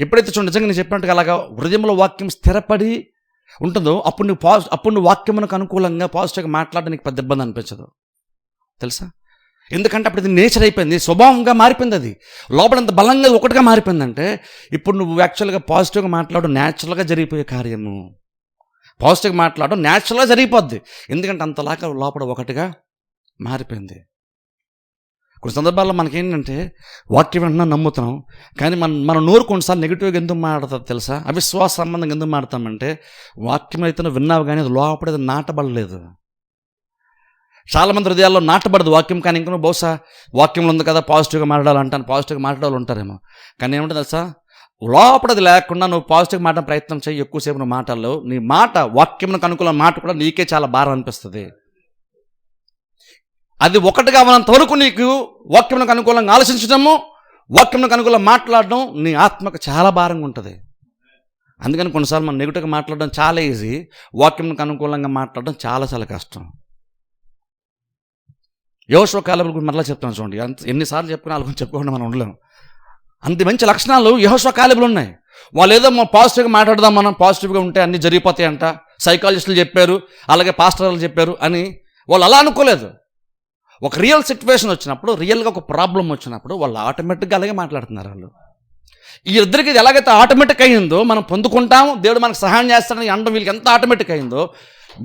ఎప్పుడైతే చూడండి నిజంగా నేను చెప్పినట్టుగా అలాగా హృదయంలో వాక్యం స్థిరపడి ఉంటుందో అప్పుడు నువ్వు వాక్యమునకు అనుకూలంగా పాజిటివ్గా మాట్లాడడానికి పెద్ద ఇబ్బంది అనిపించదు. తెలుసా? ఎందుకంటే అప్పుడు ఇది నేచర్ అయిపోయింది, స్వభావంగా మారిపోయింది. అది లోపల అంత బలంగా ఒకటిగా మారిపోయిందంటే ఇప్పుడు నువ్వు యాక్చువల్గా పాజిటివ్గా మాట్లాడు న్యాచురల్గా జరిగిపోయే కార్యము. పాజిటివ్గా మాట్లాడడం న్యాచురల్గా జరిగిపోద్ది, ఎందుకంటే అంతలాగా లోపల ఒకటిగా మారిపోయింది. కొన్ని సందర్భాల్లో మనకేంటంటే వాక్యం వెంటనే నమ్ముతున్నాం, కానీ మన నోరు కొన్నిసార్లు నెగిటివ్గా ఎందుకు మాట్లాడుతుంది తెలుసా? అవిశ్వాస సంబంధంగా ఎందుకు మాట్లాడతామంటే వాక్యం అయితే నువ్వు విన్నావు కానీ అది లోపల అది నాటబడలేదు. చాలామంది హృదయాల్లో నాటబడదు వాక్యం, కానీ ఇంకా బహుశా వాక్యంలో ఉంది కదా పాజిటివ్గా మాట్లాడాలంటాను, పాజిటివ్గా మాట్లాడాలి ఉంటారేమో, కానీ ఏమంటే తెలుసా లోపలది లేకుండా నువ్వు పాజిటివ్గా మాట్లాడే ప్రయత్నం చేయి. ఎక్కువసేపు నువ్వు మాటల్లో నీ మాట వాక్యంకు అనుకూల మాట కూడా నీకే చాలా భారం అనిపిస్తుంది. అది ఒకటిగా ఉన్నంత వరకు నీకు వాక్యంకు అనుకూలంగా ఆలోచించడము, వాక్యంకు అనుకూలంగా మాట్లాడడం నీ ఆత్మకు చాలా భారంగా ఉంటుంది. అందుకని కొన్నిసార్లు మనం నెగిటివ్గా మాట్లాడడం చాలా ఈజీ, వాక్యంకు అనుకూలంగా మాట్లాడడం చాలా చాలా కష్టం. యెహోషువ కాలేబుల గురించి మరలా చెప్తాను చూడండి, ఎన్నిసార్లు చెప్పుకుని వాళ్ళ గురించి చెప్పుకోకుండా మనం ఉండలేము. అంత మంచి లక్షణాలు యెహోషువ కాలేబులు ఉన్నాయి. వాళ్ళు ఏదో పాజిటివ్గా మాట్లాడదాం, మనం పాజిటివ్గా ఉంటే అన్నీ జరిగిపోతాయంట, సైకాలజిస్టులు చెప్పారు, అలాగే పాస్టర్లు చెప్పారు అని వాళ్ళు అలా అనుకోలేదు. ఒక రియల్ సిచ్యువేషన్ వచ్చినప్పుడు, రియల్గా ఒక ప్రాబ్లం వచ్చినప్పుడు వాళ్ళు ఆటోమేటిక్గా అలాగే మాట్లాడుతున్నారు. వాళ్ళు ఈ ఇద్దరికి ఇది ఎలాగైతే ఆటోమేటిక్ అయ్యిందో మనం పొందుకుంటాము, దేవుడు మనకు సహాయం చేస్తాడని అనడం వీళ్ళకి ఎంత ఆటోమేటిక్ అయిందో,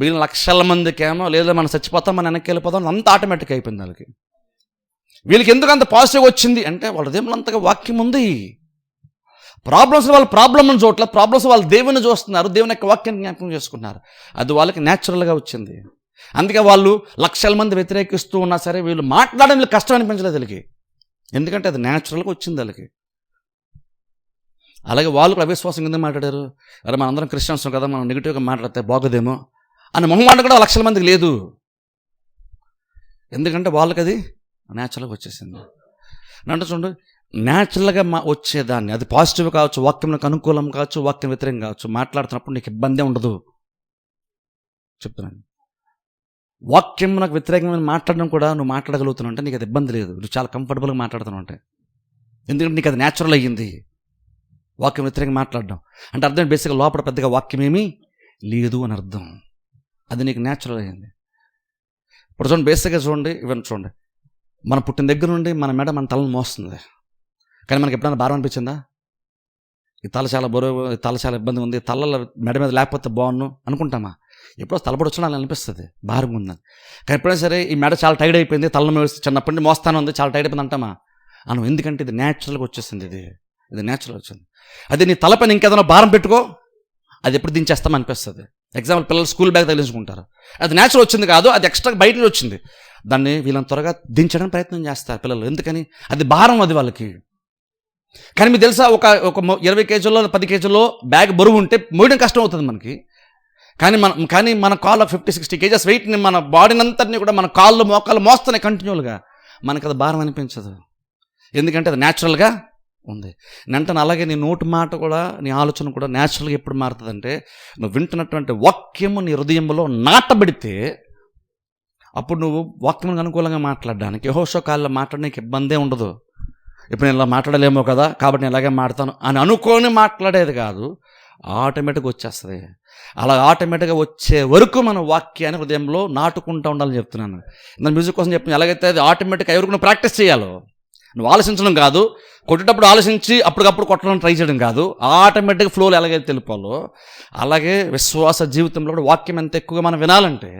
వీళ్ళని లక్షల మందికేమో లేదా మనం చచ్చిపోతాం, మనం వెనక్కి వెళ్ళిపోతాం, అంత ఆటోమేటిక్ అయిపోయింది వాళ్ళకి. వీళ్ళకి ఎందుకు అంత పాజిటివ్ వచ్చింది అంటే వాళ్ళ హృదయంలో అంతగా వాక్యం ఉంది. ప్రాబ్లమ్స్ వాళ్ళు ప్రాబ్లమ్ని చూడట్ల, ప్రాబ్లమ్స్ వాళ్ళు దేవుని చూస్తున్నారు, దేవుని యొక్క వాక్యాన్ని జ్ఞాపకం చేసుకున్నారు. అది వాళ్ళకి న్యాచురల్గా వచ్చింది. అందుకే వాళ్ళు లక్షల మంది వ్యతిరేకిస్తూ ఉన్నా సరే వీళ్ళు మాట్లాడడం కష్టం అనిపించలేదు వీళ్ళకి, ఎందుకంటే అది న్యాచురల్గా వచ్చింది వాళ్ళకి. అలాగే వాళ్ళు కూడా అవిశ్వాసం కింద మాట్లాడారు, అరే మనందరం క్రిస్టియన్స్ కదా, మనం నెగిటివ్గా మాట్లాడితే బాగోదేమో అని మొహమాట కూడా లక్షల మందికి లేదు, ఎందుకంటే వాళ్ళకి అది న్యాచురల్గా వచ్చేసింది. అంటే చూడండి, న్యాచురల్గా వచ్చేదాన్ని అది పాజిటివ్ కావచ్చు, వాక్యంకు అనుకూలం కావచ్చు, వాక్యం వ్యతిరేకం కావచ్చు, మాట్లాడుతున్నప్పుడు నీకు ఇబ్బందే ఉండదు చెప్తున్నాను. వాక్యం నాకు వ్యతిరేకమైన మాట్లాడడం కూడా నువ్వు మాట్లాడగలుగుతున్నావు అంటే నీకు అది ఇబ్బంది లేదు, నువ్వు చాలా కంఫర్టబుల్గా మాట్లాడుతున్నావు అంటే. ఎందుకంటే నీకు అది న్యాచురల్ అయ్యింది వాక్యం వ్యతిరేకంగా మాట్లాడడం. అంటే అర్థం బేసిక్గా లోపల పెద్దగా వాక్యం ఏమీ లేదు అని అర్థం. అది నీకు న్యాచురల్ అయ్యింది. ఇప్పుడు చూడండి, బేసిక్గా చూడండి, ఇవన్నీ చూడండి, మనం పుట్టిన దగ్గర నుండి మన మెడ మన తలను మోస్తుంది. కానీ మనకి ఎప్పుడైనా భారం అనిపించిందా? ఈ తల చాలా బరువు, ఈ తల చాలా ఇబ్బంది ఉంది, తలలో మెడ మీద లేకపోతే బాగున్ను అనుకుంటామా? ఎప్పుడో తలపడి వచ్చినా అనిపిస్తుంది భారం ఉందని. కానీ ఎప్పుడైనా సరే ఈ మెడ చాలా టైడ్ అయిపోయింది, తలలో మీద చిన్నప్పటి నుండి మోస్తానే ఉంది, చాలా టైడ్ అయిపోయింది అంటామా? అను. ఎందుకంటే ఇది న్యాచురల్గా వచ్చేసింది, ఇది న్యాచురల్ వచ్చింది. అదే నీ తలపైన ఇంకేదైనా భారం పెట్టుకో, అది ఎప్పుడు దించేస్తామో అనిపిస్తుంది. ఎగ్జాంపుల్, పిల్లలు స్కూల్ బ్యాగ్ తగిలించుకుంటారు, అది న్యాచురల్ వచ్చింది కాదు, అది ఎక్స్ట్రా బయట నుంచి వచ్చింది. దాన్ని వీళ్ళని త్వరగా దించడానికి ప్రయత్నం చేస్తారు పిల్లలు. ఎందుకని? అది భారం, అది వాళ్ళకి. కానీ మీకు తెలుసా, ఒక 20 కేజీల్లో 10 కేజీల్లో బ్యాగ్ బరువు ఉంటే మోయడం కష్టం అవుతుంది మనకి. కానీ మన కాళ్ళు 50-60 కేజెస్ వెయిట్ని, మన బాడీని అంతటినీ కూడా మన కాళ్ళు మోకాళ్ళు మోస్తున్నాయి కంటిన్యూల్గా. మనకు అది భారం అనిపించదు, ఎందుకంటే అది న్యాచురల్గా ఉంది. నేను అలాగే నీ నోటి మాట కూడా, నీ ఆలోచన కూడా న్యాచురల్గా ఎప్పుడు మారుతుందంటే, నువ్వు వింటున్నటువంటి వాక్యము నీ హృదయంలో నాటబడితే అప్పుడు నువ్వు వాక్యమునికి అనుకూలంగా మాట్లాడడానికి, యెహోషువ కాలంలో మాట్లాడడానికి ఇబ్బందే ఉండదు. ఇప్పుడు నేను ఇలా మాట్లాడలేమో కదా కాబట్టి నేను ఇలాగే మాట్లాడతాను అని అనుకోని మాట్లాడేది కాదు, ఆటోమేటిక్గా వచ్చేస్తుంది. అలా ఆటోమేటిక్గా వచ్చే వరకు మన వాక్యాన్ని హృదయంలో నాటుకుంటూ ఉండాలని చెప్తున్నాను. నేను మ్యూజిక్ కోసం చెప్తున్నాను, ఎలాగైతే అది ఆటోమేటిక్గా ఎవరికి నువ్వు ప్రాక్టీస్ చేయాలో, నువ్వు ఆలోచించడం కాదు, కొట్టేటప్పుడు ఆలోచించి అప్పటికప్పుడు కొట్టడం ట్రై చేయడం కాదు, ఆటోమేటిక్గా ఫ్లోలో ఎలాగైతే తెలిపాలో అలాగే విశ్వాస జీవితంలో కూడా వాక్యం ఎంత ఎక్కువగా మనం వినాలంటే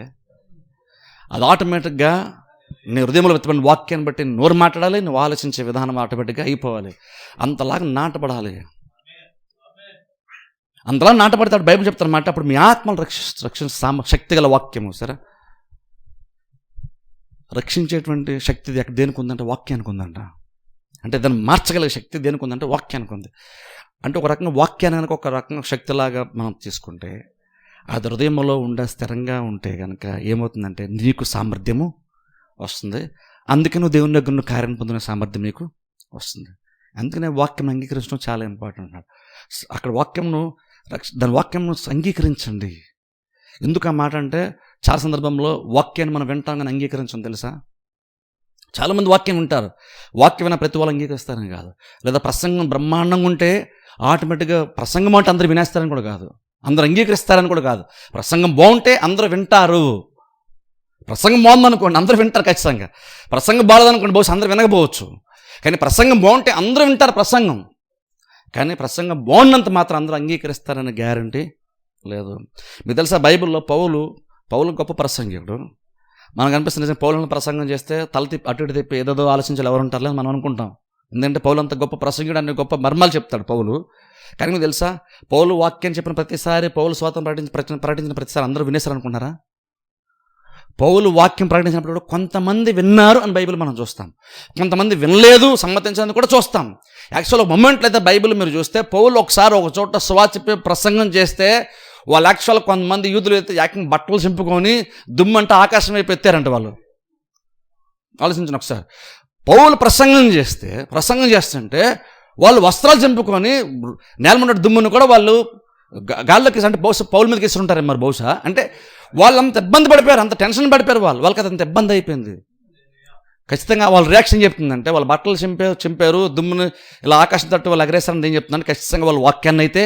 అది ఆటోమేటిక్గా నీ హృదయంలో వెతబడిన వాక్యాన్ని బట్టి నోరు మాట్లాడాలి, నువ్వు ఆలోచించే విధానం ఆటోమేటిక్గా అయిపోవాలి. అంతలాగా నాటపడాలి. అంతలా నాటపడతాడు బైబిల్ చెప్తానమాట. అప్పుడు మీ ఆత్మలు రక్షణ శక్తి గల వాక్యము. సరే, రక్షించేటువంటి శక్తి దేనికి ఉందంటే వాక్యానికి ఉందంట. అంటే దాన్ని మార్చగలిగే శక్తి దేనికి ఉందంటే వాక్యానికి ఉంది. అంటే ఒక రకంగా వాక్యానికి ఒక రకంగా శక్తిలాగా మనం తీసుకుంటే, అది హృదయంలో ఉండే స్థిరంగా ఉంటే కనుక ఏమవుతుందంటే నీకు సామర్థ్యము వస్తుంది. అందుకే నువ్వు దేవుని దగ్గర నువ్వు కార్యం పొందిన సామర్థ్యం నీకు వస్తుంది. అందుకనే వాక్యం అంగీకరించడం చాలా ఇంపార్టెంట్ అన్నాడు. అక్కడ దాని వాక్యంను అంగీకరించండి. ఎందుకు ఆ మాట అంటే, చాలా సందర్భంలో వాక్యాన్ని మనం వింటాం కానీ అంగీకరించం తెలుసా. చాలామంది వాక్యం వింటారు, వాక్యం విన్న ప్రతి వాళ్ళు అంగీకరిస్తారని కాదు, లేదా ప్రసంగం బ్రహ్మాండంగా ఉంటే ఆటోమేటిక్గా ప్రసంగం అంటే అందరూ వినేస్తారని కూడా కాదు, అందరూ అంగీకరిస్తారని కూడా కాదు. ప్రసంగం బాగుంటే అందరూ వింటారు. ప్రసంగం బాగుందనుకోండి అందరూ వింటారు ఖచ్చితంగా. ప్రసంగం బాగోదనుకోండి బహుశా అందరూ వినకపోవచ్చు. కానీ ప్రసంగం బాగుంటే అందరూ వింటారు ప్రసంగం. కానీ ప్రసంగం బాగున్నంత మాత్రం అందరూ అంగీకరిస్తారనే గ్యారంటీ లేదు. మీకు తెలుసా, బైబిల్లో పౌలు గొప్ప ప్రసంగికుడు. మనకు అనిపిస్తుంది నిజంగా పౌలను ప్రసంగం చేస్తే తల తిప్పి అటు ఇటు తిప్పి ఏదేదో ఆలోచించాలి ఎవరు ఉంటారులే మనం అనుకుంటాం. ఎందుకంటే పౌలు అంత గొప్ప ప్రసంగికుడు, అన్ని గొప్ప మర్మాలు చెప్తాడు పౌలు. కానీ మీకు తెలుసా, పౌలు వాక్యం చెప్పిన ప్రతిసారి, పౌలు స్వాతం ప్రకటించిన ప్రతిసారి అందరూ వినేశారు అనుకుంటారా? పౌలు వాక్యం ప్రకటించినప్పుడు కొంతమంది విన్నారు అని బైబిల్ మనం చూస్తాం, కొంతమంది వినలేదు సమ్మతించడానికి కూడా చూస్తాం. యాక్చువల్ మొమెంట్లో అయితే బైబిల్ మీరు చూస్తే, పౌలు ఒకసారి ఒక చోట సువార్త చెప్పి ప్రసంగం చేస్తే వాళ్ళు యాక్చువల్ కొంతమంది యూదులు అయితే యాక్టింగ్ బట్టలు చింపుకొని దుమ్మంటే ఆకాశం వైపు ఎత్తారంట. వాళ్ళు ఆలోచించండి ఒకసారి. పౌలు ప్రసంగం చేస్తుంటే వాళ్ళు వస్త్రాలు చింపుకొని నేలమున్న దుమ్మును కూడా వాళ్ళు గాల్లోకి, అంటే బహుశా పౌల మీదకి ఇస్తుంటారు మరి బహుశా. అంటే వాళ్ళు అంత ఇబ్బంది పడిపోయారు, అంత టెన్షన్ పడిపోయారు, వాళ్ళకి అది అంత ఇబ్బంది అయిపోయింది. ఖచ్చితంగా వాళ్ళ రియాక్షన్ చెప్తుందంటే, వాళ్ళ బట్టలు చింపారు, దుమ్మును ఇలా ఆకాశం తట్టు వాళ్ళు ఎగరేస్తారని ఏం చెప్తుందంటే, ఖచ్చితంగా వాళ్ళ వాక్యాన్ని అయితే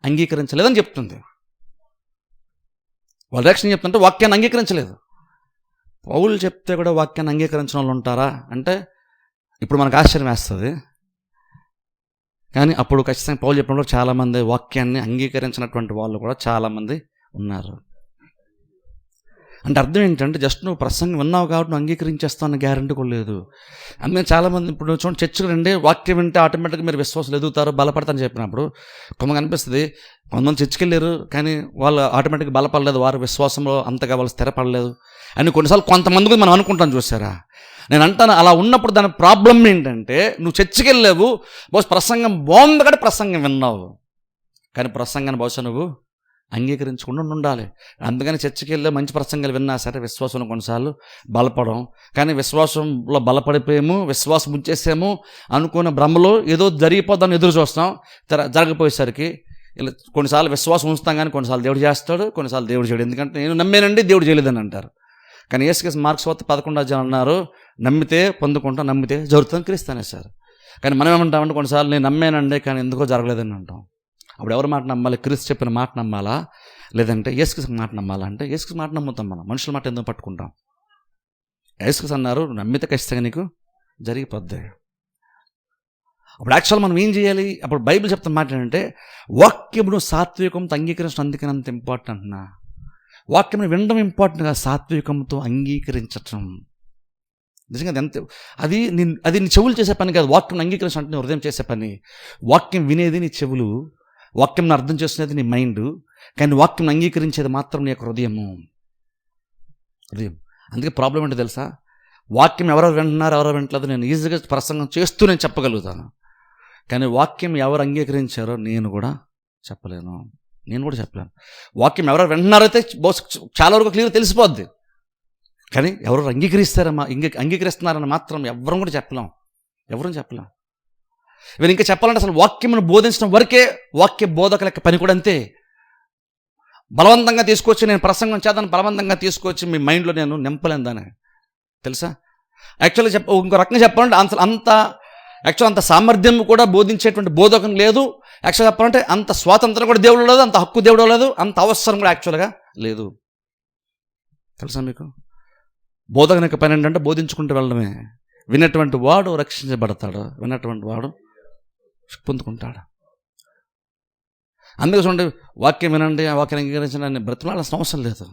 అంగీకరించలేదని చెప్తుంది. వాళ్ళ రియాక్షన్ చెప్తుంటే వాక్యాన్ని అంగీకరించలేదు. పౌలు చెప్తే కూడా వాక్యాన్ని అంగీకరించిన వాళ్ళు ఉంటారా అంటే ఇప్పుడు మనకు ఆశ్చర్యం వేస్తుంది. కానీ అప్పుడు ఖచ్చితంగా పౌలు చెప్పినప్పుడు చాలామంది వాక్యాన్ని అంగీకరించినటువంటి వాళ్ళు కూడా చాలామంది ఉన్నారు. అంటే అర్థం ఏంటంటే, జస్ట్ నువ్వు ప్రసంగం విన్నావు కాబట్టి నువ్వు అంగీకరించేస్తావు అన్న గ్యారంటీ కూడా లేదు. అందుకని చాలామంది ఇప్పుడు చూడండి, చర్చకు రండి, వాక్యం వింటే ఆటోమేటిక్గా మీరు విశ్వాసాలు ఎదుగుతారు, బలపడతారని చెప్పినప్పుడు కొంతమంది అనిపిస్తుంది, కొంతమంది చర్చకి వెళ్ళారు కానీ వాళ్ళు ఆటోమేటిక్గా బలపడలేదు, వారు విశ్వాసంలో అంతగా వాళ్ళు స్థిరపడలేదు అని కొన్నిసార్లు కొంతమందికి మనం అనుకుంటాం. చూసారా, నేను అంటాను అలా ఉన్నప్పుడు దాని ప్రాబ్లం ఏంటంటే, నువ్వు చర్చకి వెళ్ళావు, బహుశా ప్రసంగం బాగుంది కాబట్టి ప్రసంగం విన్నావు, కానీ ప్రసంగాన్ని బహుశా నువ్వు అంగీకరించకుండా ఉండాలి. అందుకని చర్చకి వెళ్ళే మంచి ప్రసంగాలు విన్నా సరే విశ్వాసంలో కొన్నిసార్లు బలపడం, కానీ విశ్వాసంలో బలపడిపోయాము, విశ్వాసం ఉంచేసాము అనుకున్న భ్రమలో ఏదో జరిగిపోద్దని ఎదురు చూస్తాం. జరగపోయేసరికి ఇలా కొన్నిసార్లు విశ్వాసం ఉంచుతాం కానీ కొన్నిసార్లు దేవుడు చేస్తాడు, కొన్నిసార్లు దేవుడు చేయడు. ఎందుకంటే నేను నమ్మేనండి దేవుడు చేయలేదని అంటారు. కానీ యేసుక్రీస్తు మార్క్స్ వార్త 11 అన్నారు, నమ్మితే పొందుకుంటాం, నమ్మితే జరుగుతుంది క్రీస్తు అనేసారు. కానీ మనం ఏమంటామంటే కొన్నిసార్లు నేను నమ్మానండి కానీ ఎందుకో జరగలేదని అంటాం. అప్పుడు ఎవరి మాట నమ్మాలి? క్రీస్తు చెప్పిన మాట నమ్మాలా, లేదంటే యేసుక్రీస్తు మాట నమ్మాలా? అంటే యేసుక్రీస్తు మాట నమ్ముతాం, మనం మనుషుల మాట ఎందుకు పట్టుకుంటాం? యేసుక్రీస్తు అన్నారు, నమ్మితే ఖచ్చితంగా నీకు జరిగిపోద్ది. అప్పుడు యాక్చువల్ మనం ఏం చేయాలి? అప్పుడు బైబిల్ చెప్తున్న మాట ఏంటంటే వాక్యమును సాత్వికంతో అంగీకరించడం అందుకనంత ఇంపార్టెంట్ అంటున్నా. వాక్యమును వినడం ఇంపార్టెంట్గా, సాత్వికంతో అంగీకరించటం నిజంగా అది నీ చెవులు చేసే పని కాదు. వాక్యం అంగీకరించడం అంటే నీ హృదయం చేసే పని. వాక్యం వినేది నీ చెవులు, వాక్యం అర్థం చేసుకునేది నీ మైండ్, కానీ వాక్యం అంగీకరించేది మాత్రం నీ యొక్క హృదయం. అందుకే ప్రాబ్లం ఏంటో తెలుసా? వాక్యం ఎవరెవరు వింటున్నారు ఎవరో వింటలేదు నేను ఈజీగా ప్రసంగం చేస్తూ నేను చెప్పగలుగుతాను, కానీ వాక్యం ఎవరు అంగీకరించారో నేను కూడా చెప్పలేను. వాక్యం ఎవరెవరు వింటున్నారైతే చాలా వరకు క్లియర్ తెలిసిపోద్ది, కానీ ఎవరు అంగీకరిస్తున్నారని మాత్రం ఎవరం కూడా చెప్పలేం. ఇవన్నీ ఇంకా చెప్పాలంటే అసలు వాక్యమును బోధించడం వరకే వాక్య బోధకుల యొక్క పని కూడా అంతే. బలవంతంగా తీసుకొచ్చి నేను ప్రసంగం చేద్దాను, బలవంతంగా తీసుకొచ్చి మీ మైండ్లో నేను నింపలేను దాన్ని, తెలుసా? యాక్చువల్గా ఇంకో రకంగా చెప్పాలంటే అంత సామర్థ్యం కూడా బోధించేటువంటి బోధకం లేదు. యాక్చువల్గా చెప్పాలంటే అంత స్వాతంత్రం కూడా దేవుడు లేదు, అంత హక్కు దేవుడు లేదు, అంత అవసరం కూడా యాక్చువల్గా లేదు, తెలుసా మీకు? బోధకుని యొక్క పని ఏంటంటే బోధించుకుంటూ వెళ్ళడమే. విన్నటువంటి వాడు రక్షించబడతాడు, విన్నటువంటి వాడు పొందుకుంటాడు. అందుకే చూడండి, వాక్యం వినండి, ఆ వాక్యాన్ని అంగీకరించండి బ్రతిమాలాల్సిన అవసరం లేదు.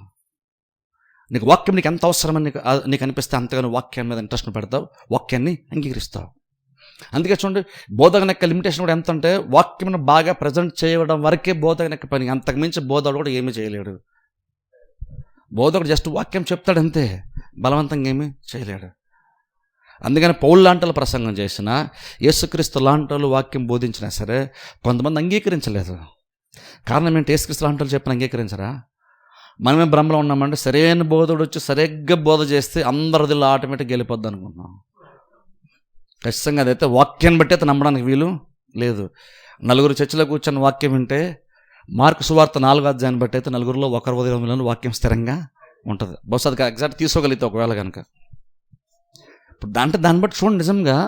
నీకు వాక్యం నీకు ఎంత అవసరమని నీకు అనిపిస్తే అంతగానో వాక్యం మీద ఇంట్రెస్ట్ పెడతావు, వాక్యాన్ని అంగీకరిస్తావు. అందుకే చూడండి, బోధకుని యొక్క లిమిటేషన్ కూడా ఎంత అంటే వాక్యం బాగా ప్రజెంట్ చేయడం వరకే బోధకుని యొక్క పని. అంతకుమించి బోధకుడు కూడా ఏమీ చేయలేడు. బోధకుడు జస్ట్ వాక్యం చెప్తాడు అంతే, బలవంతంగా ఏమీ చేయలేడు. అందుకని పౌలు లాంటి ప్రసంగం చేసినా, యేసుక్రీస్తు లాంటి వాక్యం బోధించినా సరే కొంతమంది అంగీకరించలేదు. కారణం ఏంటి? యేసుక్రీస్తు లాంటి చెప్పిన అంగీకరించరా? మనమే భ్రమలో ఉన్నామంటే సరైన బోధకుడు వచ్చి సరిగ్గా బోధ చేస్తే అందరిది ఆటోమేటిక్గా వెళ్ళిపోద్ది అనుకుంటున్నాం. ఖచ్చితంగా అదైతే వాక్యాన్ని బట్టి అయితే నమ్మడానికి వీలు లేదు. నలుగురు చర్చిలో కూర్చొని వాక్యం వింటే మార్కు సువార్త 4వ అధ్యాయాన్ని బట్టి అయితే నలుగురిలో ఒకరి ఉదయంలో వాక్యం స్థిరంగా ఉంటుంది. బహుశా అది ఎగ్జాక్ట్ తీసుకోగలిగితే ఒకవేళ కనుక. ఇప్పుడు దాన్ని బట్టి చూడండి, నిజంగా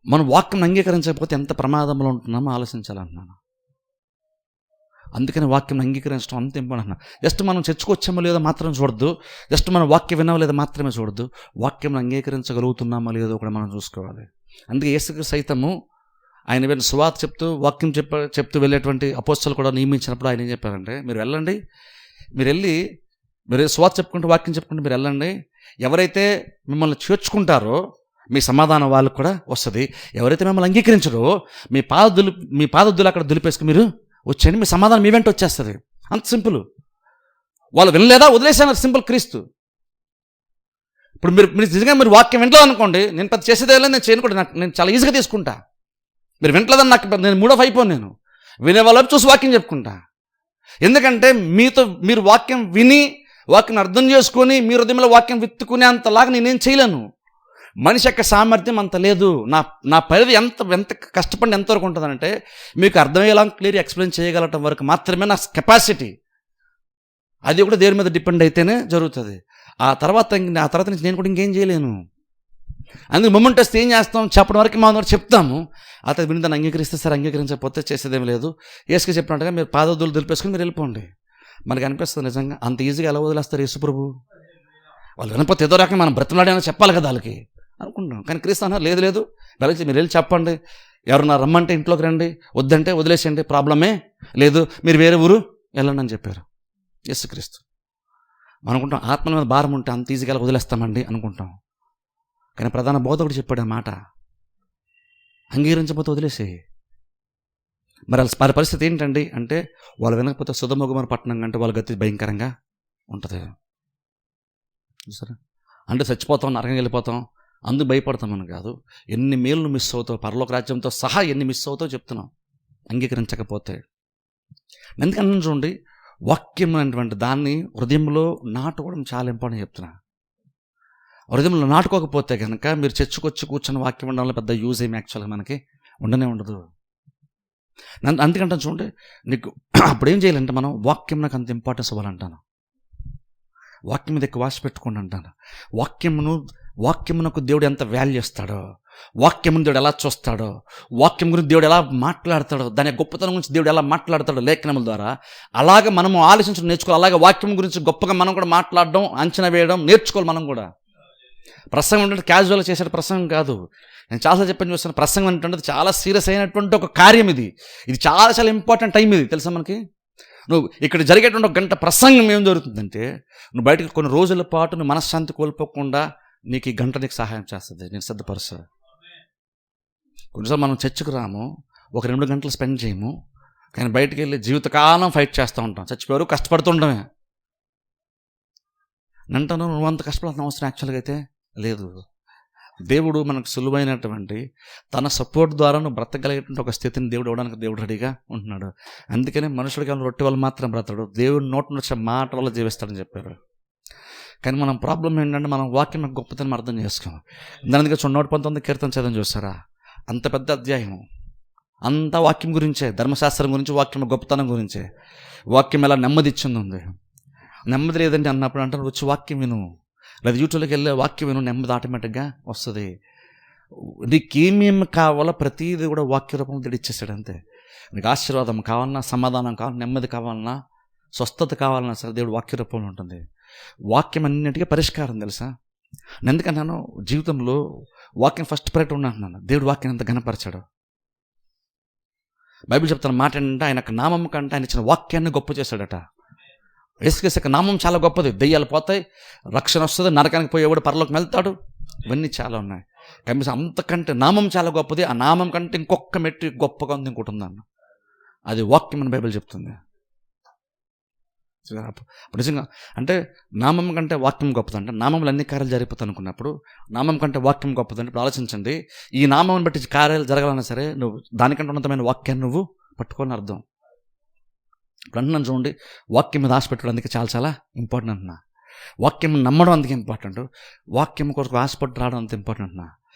మనం వాక్యం అంగీకరించకపోతే ఎంత ప్రమాదంలో ఉంటున్నామో ఆలోచించాలంటున్నాను. అందుకని వాక్యం అంగీకరించడం అంత ఇంపార్టెంట్. జస్ట్ మనం చర్చకొచ్చామో లేదో మాత్రం చూడద్దు, జస్ట్ మనం వాక్యం విన్నామో లేదో మాత్రమే చూడద్దు, వాక్యం అంగీకరించగలుగుతున్నామో లేదో కూడా మనం చూసుకోవాలి. అందుకే యేసుక్రీస్తు సైతము ఆయన వెళ్ళి సువార్త చెప్తూ వాక్యం చెప్తూ వెళ్ళేటువంటి అపోస్తలు కూడా నియమించినప్పుడు ఆయన ఏం చెప్పారంటే, మీరు వెళ్ళండి, మీరు సువార్త చెప్పుకుంటూ వాక్యం చెప్పుకుంటూ మీరు వెళ్ళండి, ఎవరైతే మిమ్మల్ని చేర్చుకుంటారో మీ సమాధానం వాళ్ళకు కూడా వస్తుంది, ఎవరైతే మిమ్మల్ని అంగీకరించరో మీ పాదదులు అక్కడ దులిపేసుకుని మీరు వచ్చేయండి, మీ సమాధానం మీ వెంట వచ్చేస్తుంది. అంత సింపుల్. వాళ్ళు వినలేదా, వదిలేసాను, సింపుల్. క్రీస్తు ఇప్పుడు మీరు నిజంగా మీరు వాక్యం వింటలేదు అనుకోండి, నేను పెద్ద చేసేదే లేదు, నేను చేయను కూడా, నేను చాలా ఈజీగా తీసుకుంటా. మీరు వింటలేదని నాకు నేను మూడో అయిపోను, నేను వినే వాళ్ళ చూసి వాక్యం చెప్పుకుంటా. ఎందుకంటే మీరు వాక్యం విని వాక్యం అర్థం చేసుకొని మీ హృదయంలో వాక్యం విత్తుకునే అంతలాగా నేనేం చేయలేను. మనిషి యొక్క సామర్థ్యం అంత లేదు. నా పరిధి ఎంత కష్టపడి ఎంతవరకు ఉంటుందంటే మీకు అర్థమయ్యేలా క్లియర్ ఎక్స్ప్లెయిన్ చేయగలటం వరకు మాత్రమే నా కెపాసిటీ. అది కూడా దేవుని మీద డిపెండ్ అయితేనే జరుగుతుంది. ఆ తర్వాత నుంచి నేను కూడా ఇంకేం చేయలేను. అందుకు మొమెంట్ వస్తే ఏం చేస్తాం, చెప్పడం వరకు మా చెప్తాము, అతను విని దాన్ని అంగీకరిస్తే సరే, అంగీకరించకపోతే చేసేదేం లేదు. యేసుకి చెప్పినట్టుగా మీరు పాదదులు దులిపేసుకుని మీరు వెళ్ళిపోండి. మనకి అనిపిస్తుంది నిజంగా అంత ఈజీగా ఎలా వదిలేస్తారు యేసు ప్రభు? వాళ్ళు వినకపోతే ఏదో రకంగా మనం బ్రతిమలాడైనా చెప్పాలి కదా వాళ్ళకి అనుకుంటున్నాం. కానీ క్రీస్తు అన్నారు, లేదు మీరు వెళ్ళి చెప్పండి, ఎవరన్నా రమ్మంటే ఇంట్లోకి రండి, వద్దంటే వదిలేసేయండి, ప్రాబ్లమే లేదు, మీరు వేరే ఊరు వెళ్ళండి అని చెప్పారు యేసుక్రీస్తు. అనుకుంటాం ఆత్మల మీద భారం ఉంటే అంత ఈజీగా వదిలేస్తామండి అనుకుంటాం. కానీ ప్రధాన బోధకుడు చెప్పాడు ఆ మాట, అంగీకరించకపోతే వదిలేసే. మరి వారి పరిస్థితి ఏంటండి అంటే, వాళ్ళు వినకపోతే సొదొమ గొమొర్రా పట్టణం కంటే వాళ్ళ గతి భయంకరంగా ఉంటుంది. సరే అంటే చచ్చిపోతాం, నరకం వెళ్ళిపోతాం, అందుకు భయపడతామని కాదు, ఎన్ని మేలు మిస్ అవుతావు, పరలోక రాజ్యంతో సహా ఎన్ని మిస్ అవుతావు చెప్తున్నాం అంగీకరించకపోతే. ఎందుకన్నా చూడండి, వాక్యం అనేటువంటి దాన్ని హృదయంలో నాటుకోవడం చాలా ఇంపార్టెంట్ చెప్తున్నా. హృదయంలో నాటుకోకపోతే కనుక మీరు చర్చకొచ్చి కూర్చొని వాక్యం ఉండడం వల్ల పెద్ద యూజ్ ఏమి యాక్చువల్గా మనకి ఉండదు. అందుకంటే చూడండి, నీకు అప్పుడు ఏం చేయాలంటే మనం వాక్యం నాకు అంత ఇంపార్టెన్స్ ఇవ్వాలంటాను. వాక్యం మీద ఎక్కువ ఆశ పెట్టుకోండి అంటాను. వాక్యమునకు దేవుడు ఎంత వాల్యూ ఇస్తాడో, వాక్యమును దేవుడు ఎలా చూస్తాడో, వాక్యం గురించి దేవుడు ఎలా మాట్లాడతాడో, దాని గొప్పతనం గురించి దేవుడు ఎలా మాట్లాడతాడో లేఖనముల ద్వారా అలాగే మనము ఆలోచించడం నేర్చుకోవాలి. అలాగే వాక్యం గురించి గొప్పగా మనం కూడా మాట్లాడడం, అంచనా వేయడం నేర్చుకోవాలి. మనం కూడా ప్రసంగం అంటే క్యాజువల్గా చేసే ప్రసంగం కాదు. నేను చాలాసార్లు చెప్పని చూస్తాను, ప్రసంగం అంటే చాలా సీరియస్ అయినటువంటి ఒక కార్యం. ఇది చాలా చాలా ఇంపార్టెంట్ టైం. ఇది తెలుసా మనకి? నువ్వు ఇక్కడ జరిగేటువంటి ఒక గంట ప్రసంగం ఏం జరుగుతుందంటే, నువ్వు బయటకు కొన్ని రోజుల పాటు నువ్వు మనశ్శాంతి కోల్పోకుండా నీకు ఈ గంట నీకు సహాయం చేస్తుంది. నేను సిద్ధపరుస్తాను. కొన్నిసార్లు మనం చర్చకు రాము, ఒక 2 గంటలు స్పెండ్ చేయము, కానీ బయటికి వెళ్ళి జీవితకాలం ఫైట్ చేస్తూ ఉంటాం. చచ్చిపోయారు, కష్టపడుతుండమే. నంటాను, నువ్వు అంత కష్టపడాల్సిన అవసరం యాక్చువల్గా అయితే లేదు. దేవుడు మనకు సులువైనటువంటి తన సపోర్ట్ ద్వారా నువ్వు బ్రతకగలిగేటువంటి ఒక స్థితిని దేవుడు ఇవ్వడానికి దేవుడు రెడీగా ఉంటున్నాడు. అందుకనే మనుషుడికి రొట్టె వల్ల మాత్రం బ్రతడు, దేవుడు నోటి నుంచి వచ్చే మాట వల్ల జీవిస్తాడని చెప్పారు. కానీ మనం ప్రాబ్లం ఏంటంటే, మనం వాక్యం గొప్పతనం అర్థం చేసుకోం. దానికి 119 కీర్తన చదవని చూస్తారా? అంత పెద్ద అధ్యాయం అంతా వాక్యం గురించే, ధర్మశాస్త్రం గురించి, వాక్యం గొప్పతనం గురించే. వాక్యం ఎలా నెమ్మది ఇచ్చింది ఉంది. నెమ్మది లేదంటే అన్నప్పుడు అంటారు, వచ్చి వాక్యం విను, లేదా యూట్యూబ్లోకి వెళ్ళే వాక్యం విను, నెమ్మది ఆటోమేటిక్గా వస్తుంది. నీకేమేమి కావాలో ప్రతిదీ కూడా వాక్య రూపంలో దేవుడు ఇచ్చేసాడు. అంతే. నీకు ఆశీర్వాదం కావాలన్నా, సమాధానం కావాలన్నా, నెమ్మది కావాలన్నా, స్వస్థత కావాలన్నా సరే దేవుడు వాక్య రూపంలో ఉంటుంది. వాక్యం అన్నింటికీ పరిష్కారం తెలుసా? నేను ఎందుకన్నాను, జీవితంలో వాక్యం ఫస్ట్ ప్రయారిటీ ఉన్నాను. దేవుడు వాక్యం ఎంత ఘనపరిచాడు. బైబిల్ చెప్తున్న మాట ఏంటంటే, ఆయనకు నామం కంటే ఆయన ఇచ్చిన వాక్యాన్ని గొప్ప చేశాడట. యేసుక్రీస్తు నామం చాలా గొప్పది. దెయ్యాలు పోతాయి, రక్షణ వస్తుంది, నరకానికి పోయేవాడు పరలోకి వెళ్తాడు, ఇవన్నీ చాలా ఉన్నాయి. కానీ అంతకంటే నామం చాలా గొప్పది. ఆ నామం కంటే ఇంకొక మెట్టు గొప్పగా ఉంది, ఇంకోటి ఉందన్న. అది వాక్యం అని బైబిల్ చెప్తుంది. నిజంగా అంటే నామం కంటే వాక్యం గొప్పది. అంటే నామంలో అన్ని కార్యాలు జరిగిపోతాయి అనుకున్నప్పుడు నామం కంటే వాక్యం గొప్పది. అంటే ఇప్పుడు ఆలోచించండి, ఈ నామం బట్టి కార్యాలు జరగాలన్నా సరే నువ్వు దానికంటే ఉన్నతమైన వాక్యాన్ని నువ్వు పట్టుకోని అర్థం. ఇప్పుడు అంటున్నాను చూడండి, వాక్యం మీద ఆశ పెట్టడం అందుకే చాలా చాలా ఇంపార్టెంట్ అంటున్నా. వాక్యం నమ్మడం అందుకే ఇంపార్టెంట్. వాక్యం కొరకు ఆశపడి రావడం అంత ఇంపార్టెంట్ అంటున్నా.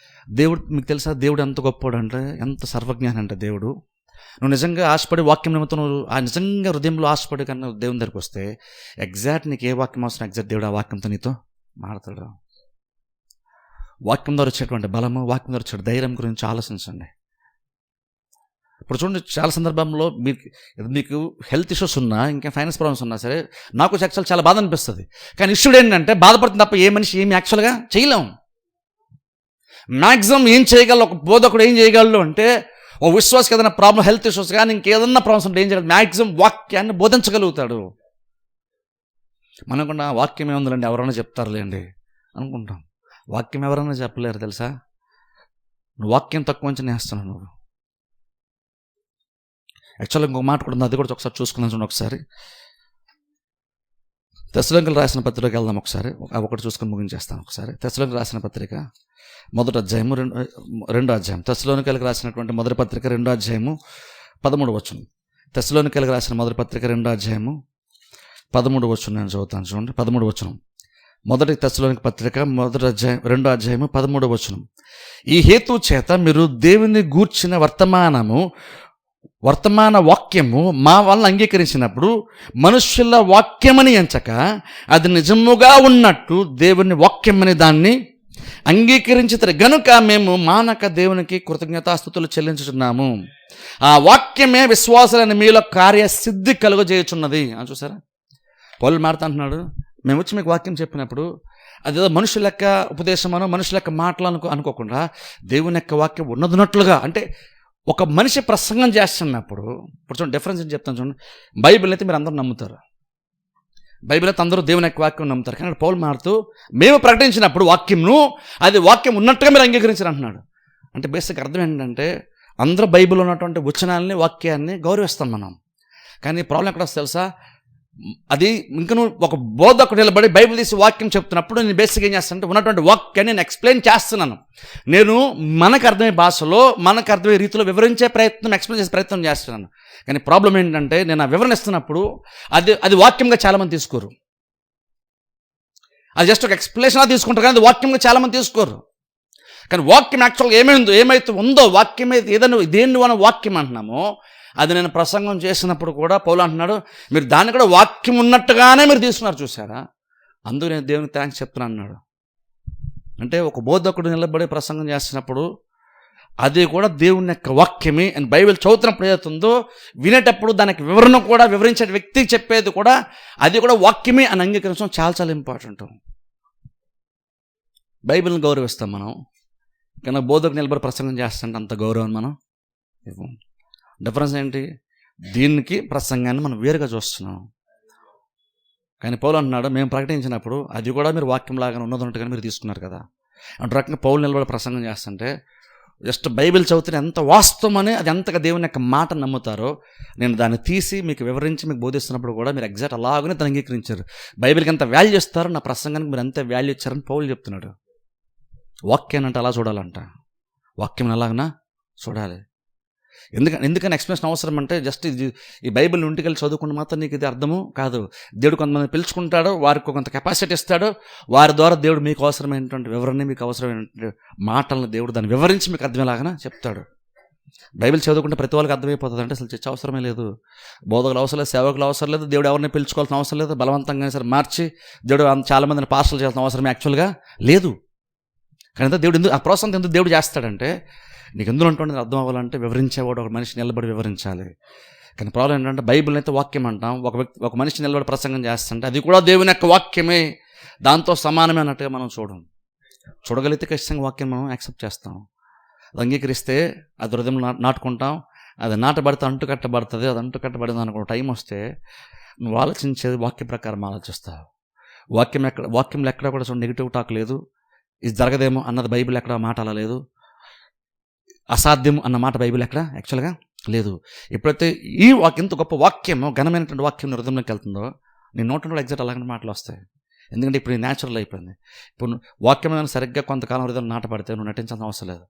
దేవుడు మీకు తెలుసా, దేవుడు ఎంత గొప్పవాడు అంటే, ఎంత సర్వజ్ఞానం అంటే దేవుడు. నువ్వు నిజంగా ఆశపడి వాక్యం నిమిత్తం నువ్వు ఆ నిజంగా హృదయంలో ఆశపడి కన్నా దేవుని దగ్గరికి వస్తే ఎగ్జాక్ట్ నీకు ఏ వాక్యం అవసరం, ఎగ్జాక్ట్ దేవుడు ఆ వాక్యంతో నీతో మాట్లాడతాడు. వాక్యం ద్వారా వచ్చేటువంటి బలము, వాక్యం ద్వారా వచ్చే ధైర్యం గురించి ఆలోచించండి. ఇప్పుడు చూడండి, చాలా సందర్భంలో మీకు హెల్త్ ఇష్యూస్ ఉన్నా, ఇంకా ఫైనాన్స్ ప్రాబ్లమ్స్ ఉన్నా సరే, నాకు యాక్చువల్ చాలా బాధ అనిపిస్తుంది. కానీ ఇష్యూ ఏంటంటే, బాధపడుతుంది తప్ప ఏ మనిషి ఏమి యాక్చువల్గా చేయలేము. మ్యాక్సిమం ఏం చేయగలరు, ఒక బోధకుడు ఏం చేయగలరు అంటే, ఓ విశ్వాసకి ఏదైనా ప్రాబ్లం, హెల్త్ ఇష్యూస్ కానీ ఇంకేదన్నా ప్రాబ్లమ్స్ ఉంటే ఏం చేయగలరు, మ్యాక్సిమం వాక్యాన్ని బోధించగలుగుతాడు. మనకుండా వాక్యం ఏముందండి, ఎవరైనా చెప్తారులేండి అనుకుంటాం. వాక్యం ఎవరైనా చెప్పలేరు తెలుసా. నువ్వు వాక్యం తక్కువ నుంచి నేస్తున్నావు నువ్వు. యాక్చువల్గా ఇంకొక మాట కూడా ఉంది, అది కూడా ఒకసారి చూసుకుందాం చూడండి. ఒకసారి తెస్సలోనికీయులకు రాసిన పత్రికకి వెళ్దాం. ఒకటి చూసుకొని ముగించేస్తాను. ఒకసారి తెస్సలోనికీయులకు రాసిన పత్రిక 1వ అధ్యాయము 2వ అధ్యాయం. తెస్సలోనికీయులకు రాసినటువంటి మొదటి పత్రిక 2వ అధ్యాయము 13వ వచనం. తెస్సలోనికీయులకు రాసిన మొదటి పత్రిక 2వ అధ్యాయము 13వ వచనం నేను చదువుతాను చూడండి. 13వ వచనం. మొదటి తెస్సలోనికీ పత్రిక 2వ అధ్యాయము 13వ వచనం. ఈ హేతు చేత మీరు దేవుని గూర్చిన వర్తమాన వాక్యము మా వల్ల అంగీకరించినప్పుడు మనుష్యుల వాక్యమని ఎంచక అది నిజముగా ఉన్నట్టు దేవుని వాక్యమని దాన్ని అంగీకరించుతారు గనుక మేము మానక దేవునికి కృతజ్ఞతాస్తుతులు చెల్లించుచున్నాము. ఆ వాక్యమే విశ్వాసులైన మీలో కార్యసిద్ధి కలుగజేయుచున్నది అని. చూసారా, పౌలు మాట్లాడుతున్నాడు, మేము వచ్చి మీకు వాక్యం చెప్పినప్పుడు అదేదో మనుషుల యొక్క ఉపదేశమనో మనుషుల యొక్క మాటలు అనుకోకుండా దేవుని యొక్క వాక్యం ఉన్నదినట్లుగా. అంటే ఒక మనిషి ప్రసంగం చేస్తున్నప్పుడు ఇప్పుడు చూడండి, డిఫరెన్స్ ఏం చెప్తాను చూడండి. బైబిల్ అయితే మీరు అందరూ నమ్ముతారు, బైబిల్ అయితే అందరూ దేవుని యొక్క వాక్యం నమ్ముతారు. కానీ పౌలు మారుతూ మేము ప్రకటించినప్పుడు వాక్యంను అది వాక్యం ఉన్నట్టుగా మీరు అంగీకరించారు అంటున్నాడు. అంటే బేసిక్ అర్థం ఏంటంటే, అందరూ బైబిల్ ఉన్నటువంటి వచనాలని వాక్యాన్ని గౌరవిస్తాం మనం. కానీ ప్రాబ్లం ఎక్కడ వస్తుంది తెలుసా, అది ఇంకా నువ్వు ఒక బోధకుడు నిలబడి బైబిల్ తీసి వాక్యం చెప్తున్నప్పుడు నేను బేసిక్ ఏం చేస్తానంటే ఉన్నటువంటి వాక్యాన్ని నేను ఎక్స్ప్లెయిన్ చేస్తున్నాను. నేను మనకు అర్థమయ్యే భాషలో మనకు అర్థమయ్యే రీతిలో వివరించే ఎక్స్ప్లెయిన్ చేసే ప్రయత్నం చేస్తున్నాను. కానీ ప్రాబ్లం ఏంటంటే, నేను ఆ వివరణ ఇస్తున్నప్పుడు అది వాక్యంగా చాలామంది తీసుకోరు. అది జస్ట్ ఒక ఎక్స్ప్లెనేషన్ తీసుకుంటారు, కానీ అది వాక్యంగా చాలామంది తీసుకోరు. కానీ వాక్యం యాక్చువల్గా ఏమైతే ఉందో, వాక్యం ఏదైనా దేన్ని మనం వాక్యం అంటున్నామో అది నేను ప్రసంగం చేసినప్పుడు కూడా పౌలు అంటున్నాడు, మీరు దాన్ని కూడా వాక్యం ఉన్నట్టుగానే మీరు తీసుకున్నారు. చూసారా, అందుకు నేను దేవునికి థ్యాంక్స్ చెప్తున్నాను అన్నాడు. అంటే ఒక బోధకుడు నిలబడి ప్రసంగం చేస్తున్నప్పుడు అది కూడా దేవుని యొక్క వాక్యమే అని బైబిల్ చదువుతున్నప్పుడు ఏదవుతుందో వినేటప్పుడు దానికి వివరణ కూడా వివరించే వ్యక్తికి చెప్పేది కూడా అది కూడా వాక్యమే అని అంగీకరించడం చాలా చాలా ఇంపార్టెంట్. బైబిల్ని గౌరవిస్తాం మనం, కానీ బోధకు నిలబడి ప్రసంగం చేస్తుంటే అంత గౌరవం మనం ఇవ్వం. డిఫరెన్స్ ఏంటి? దీనికి ప్రసంగాన్ని మనం వేరుగా చూస్తున్నాం. కానీ పౌలు అంటున్నాడు, మేము ప్రకటించినప్పుడు అది కూడా మీరు వాక్యం లాగానే ఉన్నట్టుగా మీరు తీసుకున్నారు కదా. అంటే రకంగా పౌలు నిలబడి ప్రసంగం చేస్తుంటే జస్ట్ బైబిల్ చదివితే ఎంత వాస్తవం అని అది ఎంతగా దేవుని యొక్క మాట నమ్ముతారో నేను దాన్ని తీసి మీకు వివరించి మీకు బోధిస్తున్నప్పుడు కూడా మీరు ఎగ్జాక్ట్ అలాగనే దాన్ని అంగీకరించారు. బైబిల్కి ఎంత వాల్యూ ఇస్తారో నా ప్రసంగానికి మీరు అంతే వాల్యూ ఇచ్చారని పౌలు చెప్తున్నాడు. వాక్యాన్ని అంటే అలా చూడాలంట, వాక్యం ఎలాగనా చూడాలి. ఎందుకని ఎక్స్ప్లెనేషన్ అవసరం అంటే జస్ట్ ఈ బైబిల్ ఇంటికి వెళ్ళి చదువుకుంటే మాత్రం నీకు ఇది అర్థము కాదు. దేవుడు కొంతమంది పిలుచుకుంటాడు, వారికి కొంత కెపాసిటీ ఇస్తాడు, వారి ద్వారా దేవుడు మీకు అవసరమైనటువంటి వివరణ, మీకు అవసరమైనటువంటి మాటలను దేవుడు దాన్ని వివరించి మీకు అర్థమేలాగా చెప్తాడు. బైబిల్ చదువుకుంటే ప్రతి వాళ్ళకి అర్థమైపోతుంది అంటే అసలు చర్చ అవసరమే లేదు, బోధకులు అవసరం లేదు, సేవకులు అవసరం లేదు, దేవుడు ఎవరిని పిలుచుకోవాల్సిన అవసరం లేదు, బలవంతంగా సరే మార్చి దేవుడు చాలామందిని పాస్టర్లు చేయాల్సిన అవసరం యాక్చువల్గా లేదు. కానీ దేవుడు ఎందుకు ఆ ప్రోత్సాహం ఎందుకు దేవుడు చేస్తాడంటే నీకు ఎందులో ఉంటుంది అర్థం అవ్వాలంటే వివరించేవాడు ఒక మనిషి నిలబడి వివరించాలి. కానీ ప్రాబ్లం ఏంటంటే బైబిల్ అయితే వాక్యం అంటాం, ఒక మనిషి నిలబడి ప్రసంగం చేస్తుంటే అది కూడా దేవుని యొక్క వాక్యమే, దాంతో సమానమే అన్నట్టుగా మనం చూడగలిగితే ఖచ్చితంగా వాక్యం మనం యాక్సెప్ట్ చేస్తాం. అది అంగీకరిస్తే అది హృదయం నాటుకుంటాం, అది నాటబడితే అంటు కట్టబడుతుంది. అది అంటు కట్టబడింది అనుకో టైం వస్తే నువ్వు ఆలోచించేది వాక్య ప్రకారం ఆలోచిస్తావు. వాక్యంలో ఎక్కడ కూడా నెగిటివ్ టాక్ లేదు, ఇది జరగదేమో అన్నది బైబిల్ ఎక్కడ మాట అలా లేదు, అసాధ్యం అన్న మాట బైబిల్ ఎక్కడ యాక్చువల్గా లేదు. ఎప్పుడైతే ఈ ఇంత గొప్ప వాక్యము ఘనమైనటువంటి వాక్యం హృదయంలోకి వెళ్తుందో నీ నోటి కూడా ఎగ్జాక్ట్ అలాంటి మాటలు వస్తాయి. ఎందుకంటే ఇప్పుడు న్యాచురల్ అయిపోయింది. ఇప్పుడు వాక్యం సరిగ్గా కొంతకాలం హృదయం నాటపడితే నువ్వు నటించాల్సిన అవసరం లేదు,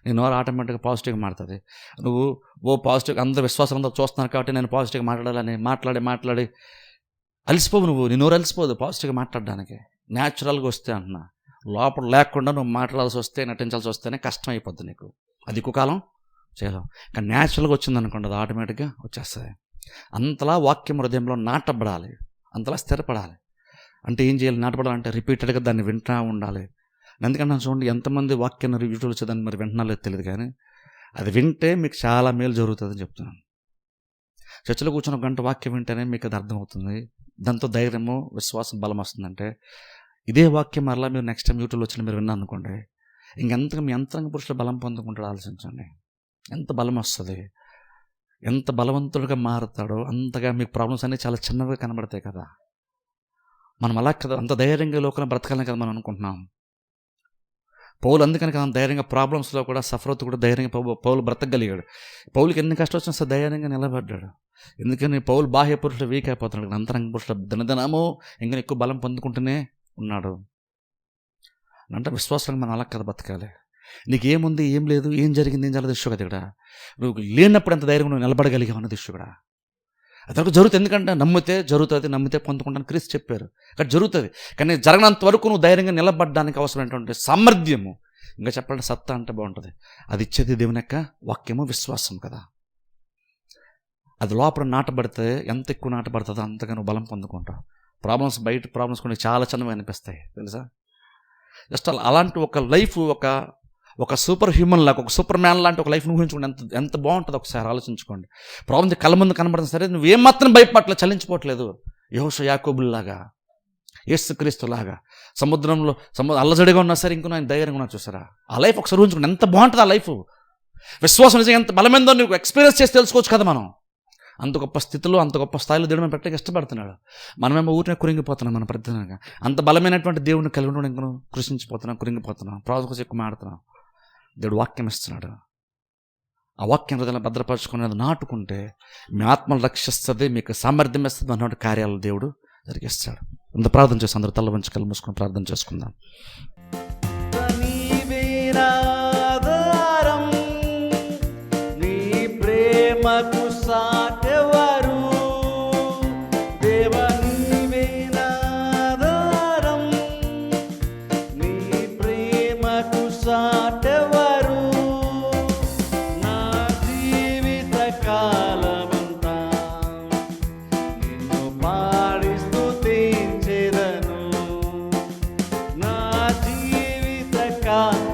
నీ నోరు ఆటోమేటిక్గా పాజిటివ్గా మారుతుంది. నువ్వు పాజిటివ్గా అందరూ విశ్వాసంతో చూస్తున్నారు కాబట్టి నేను పాజిటివ్గా మాట్లాడాలని మాట్లాడి అలసిపోవు. నీ నోరు అలసిపోదు పాజిటివ్గా మాట్లాడడానికి. న్యాచురల్గా వస్తే అంటున్నా, లోపల లేకుండా నువ్వు మాట్లాడాల్సి వస్తే నటించాల్సి వస్తేనే కష్టం అయిపోద్ది నీకు, అది ఎక్కువ కాలం చేయలేం. కానీ న్యాచురల్గా వచ్చిందనుకోండి అది ఆటోమేటిక్గా వచ్చేస్తుంది. అంతలా వాక్యం హృదయంలో నాటబడాలి, అంతలా స్థిరపడాలి. అంటే ఏం చేయాలి? నాటపడాలంటే రిపీటెడ్గా దాన్ని వింటూ ఉండాలి. ఎందుకంటే చూడండి ఎంతమంది వాక్యాన్ని రివ్యూలు వచ్చేదాన్ని మరి వింటున్నారో తెలియదు, కానీ అది వింటే మీకు చాలా మేలు జరుగుతుందని చెప్తున్నాను. చర్చలో కూర్చొని 1 గంట వాక్యం వింటేనే మీకు అది అర్థమవుతుంది. దాంతో ధైర్యము విశ్వాసం బలం వస్తుందంటే ఇదే వాక్యం మరలా మీరు నెక్స్ట్ టైం యూట్యూబ్లో వచ్చిన మీరు విన్నా అనుకోండి, ఇంకెంతగా మీ అంతరంగ పురుషులు బలం పొందుకుంటాడో ఆలోచించండి. ఎంత బలం వస్తుంది, ఎంత బలవంతుడిగా మారుతాడో అంతగా మీకు ప్రాబ్లమ్స్ అన్నీ చాలా చిన్నగా కనబడతాయి కదా. మనం అలా కదా అంత ధైర్యంగా లోకంలో బ్రతకాలని కదా మనం అనుకుంటున్నాం. పౌలు అందుకని కదా ధైర్యంగా ప్రాబ్లమ్స్లో కూడా సఫర్ అవుతూ కూడా ధైర్యంగా పౌలు బ్రతకగలిగాడు. పౌలుకి ఎన్ని కష్టం వచ్చినా సరే ధైర్యంగా నిలబడ్డాడు. ఎందుకని పౌలు బాహ్య పురుషులు వీక్ అయిపోతున్నాడు, అంతరంగ పురుషులు దినదినము ఇంకా ఎక్కువ బలం పొందుకుంటూనే ఉన్నాడు. అంటే విశ్వాసానికి మనం అలా కదా బతకాలి. నీకేముంది ఏం లేదు, ఏం జరిగింది ఏం జరగదు ఇష్యూ కదా. ఇక్కడ నువ్వు లేనప్పుడు ఎంత ధైర్యంగా నువ్వు నిలబడగలిగావు అన్నది ఇష్యూ కూడా. అదొక జరుగుతుంది. ఎందుకంటే నమ్మితే జరుగుతుంది, నమ్మితే పొందుకుంటాను క్రీస్తు చెప్పారు. అక్కడ జరుగుతుంది. కానీ జరగనంత వరకు నువ్వు ధైర్యంగా నిలబడడానికి అవసరమైనటువంటి సామర్థ్యము, ఇంకా చెప్పాలంటే సత్తా అంటే బాగుంటుంది, అది ఇచ్చేది దేవుని యొక్క వాక్యము విశ్వాసం కదా. అది లోపల నాటబడితే ఎంత ఎక్కువ నాటబడుతుందో అంతగా నువ్వు బలం పొందుకుంటావు. బయట ప్రాబ్లమ్స్ కొన్ని చాలా చిన్నవి అనిపిస్తాయి తెలుసా. జస్ట్ అలాంటి ఒక లైఫ్, ఒక సూపర్ హ్యూమన్ లాగా, ఒక సూపర్ మ్యాన్ లాంటి ఒక లైఫ్ ఊహించుకోండి, ఎంత బాగుంటుందో ఒకసారి ఆలోచించుకోండి. ప్రాబ్లం కళ్ళ ముందు కనబడుతుంది సరే, నువ్వేం మాత్రం భయపడలేదు, చలించిపోవట్లేదు. యెహోషువ యాకోబుల్లాగా, యేసుక్రీస్తులాగా సముద్రంలో అల్లజడిగా ఉన్నా సరే ఇంకో ఆయన ధైర్యంగా ఉన్నా చూసారా. ఆ లైఫ్ ఒకసారి ఊహించుకోండి, ఎంత బాగుంటుంది ఆ లైఫ్. విశ్వాసం నిజంగా ఎంత బలమైందో నువ్వు ఎక్స్పీరియన్స్ చేసి తెలుసుకోవచ్చు కదా. మనం అంత గొప్ప స్థితిలో అంత గొప్ప స్థాయిలో దేవుడు మనం పెట్టడానికి ఇష్టపడుతున్నాడు. మనమేమో ఊరినే కురింగిపోతున్నాం. మన ప్రధానంగా అంత బలమైనటువంటి దేవుడిని కలిగి ఉండడం ఇంకా కృషించిపోతున్నాం, కురింగిపోతున్నాం, ప్రాజెక్ట్స్ ఎక్కువ మాడుతున్నాం. దేవుడు వాక్యం ఇస్తున్నాడు. ఆ వాక్యం హృదయంలో భద్రపరచుకునేది నాటుకుంటే మీ ఆత్మను రక్షిస్తుంది, మీకు సామర్థ్యం ఇస్తుంది, అన్నటువంటి కార్యాలు దేవుడు జరిగిస్తాడు. అంత ప్రార్థన చేసి అందరూ తల వంచి కళ్ళు మూసుకొని ప్రార్థన చేసుకుందాం. సాటెవరు దేవా నీవే నాధారం, నీ ప్రేమకు సాటెవరు. నా జీవిత కాలమంతా నిన్ను పాడి స్తుతించెదను. రక్షక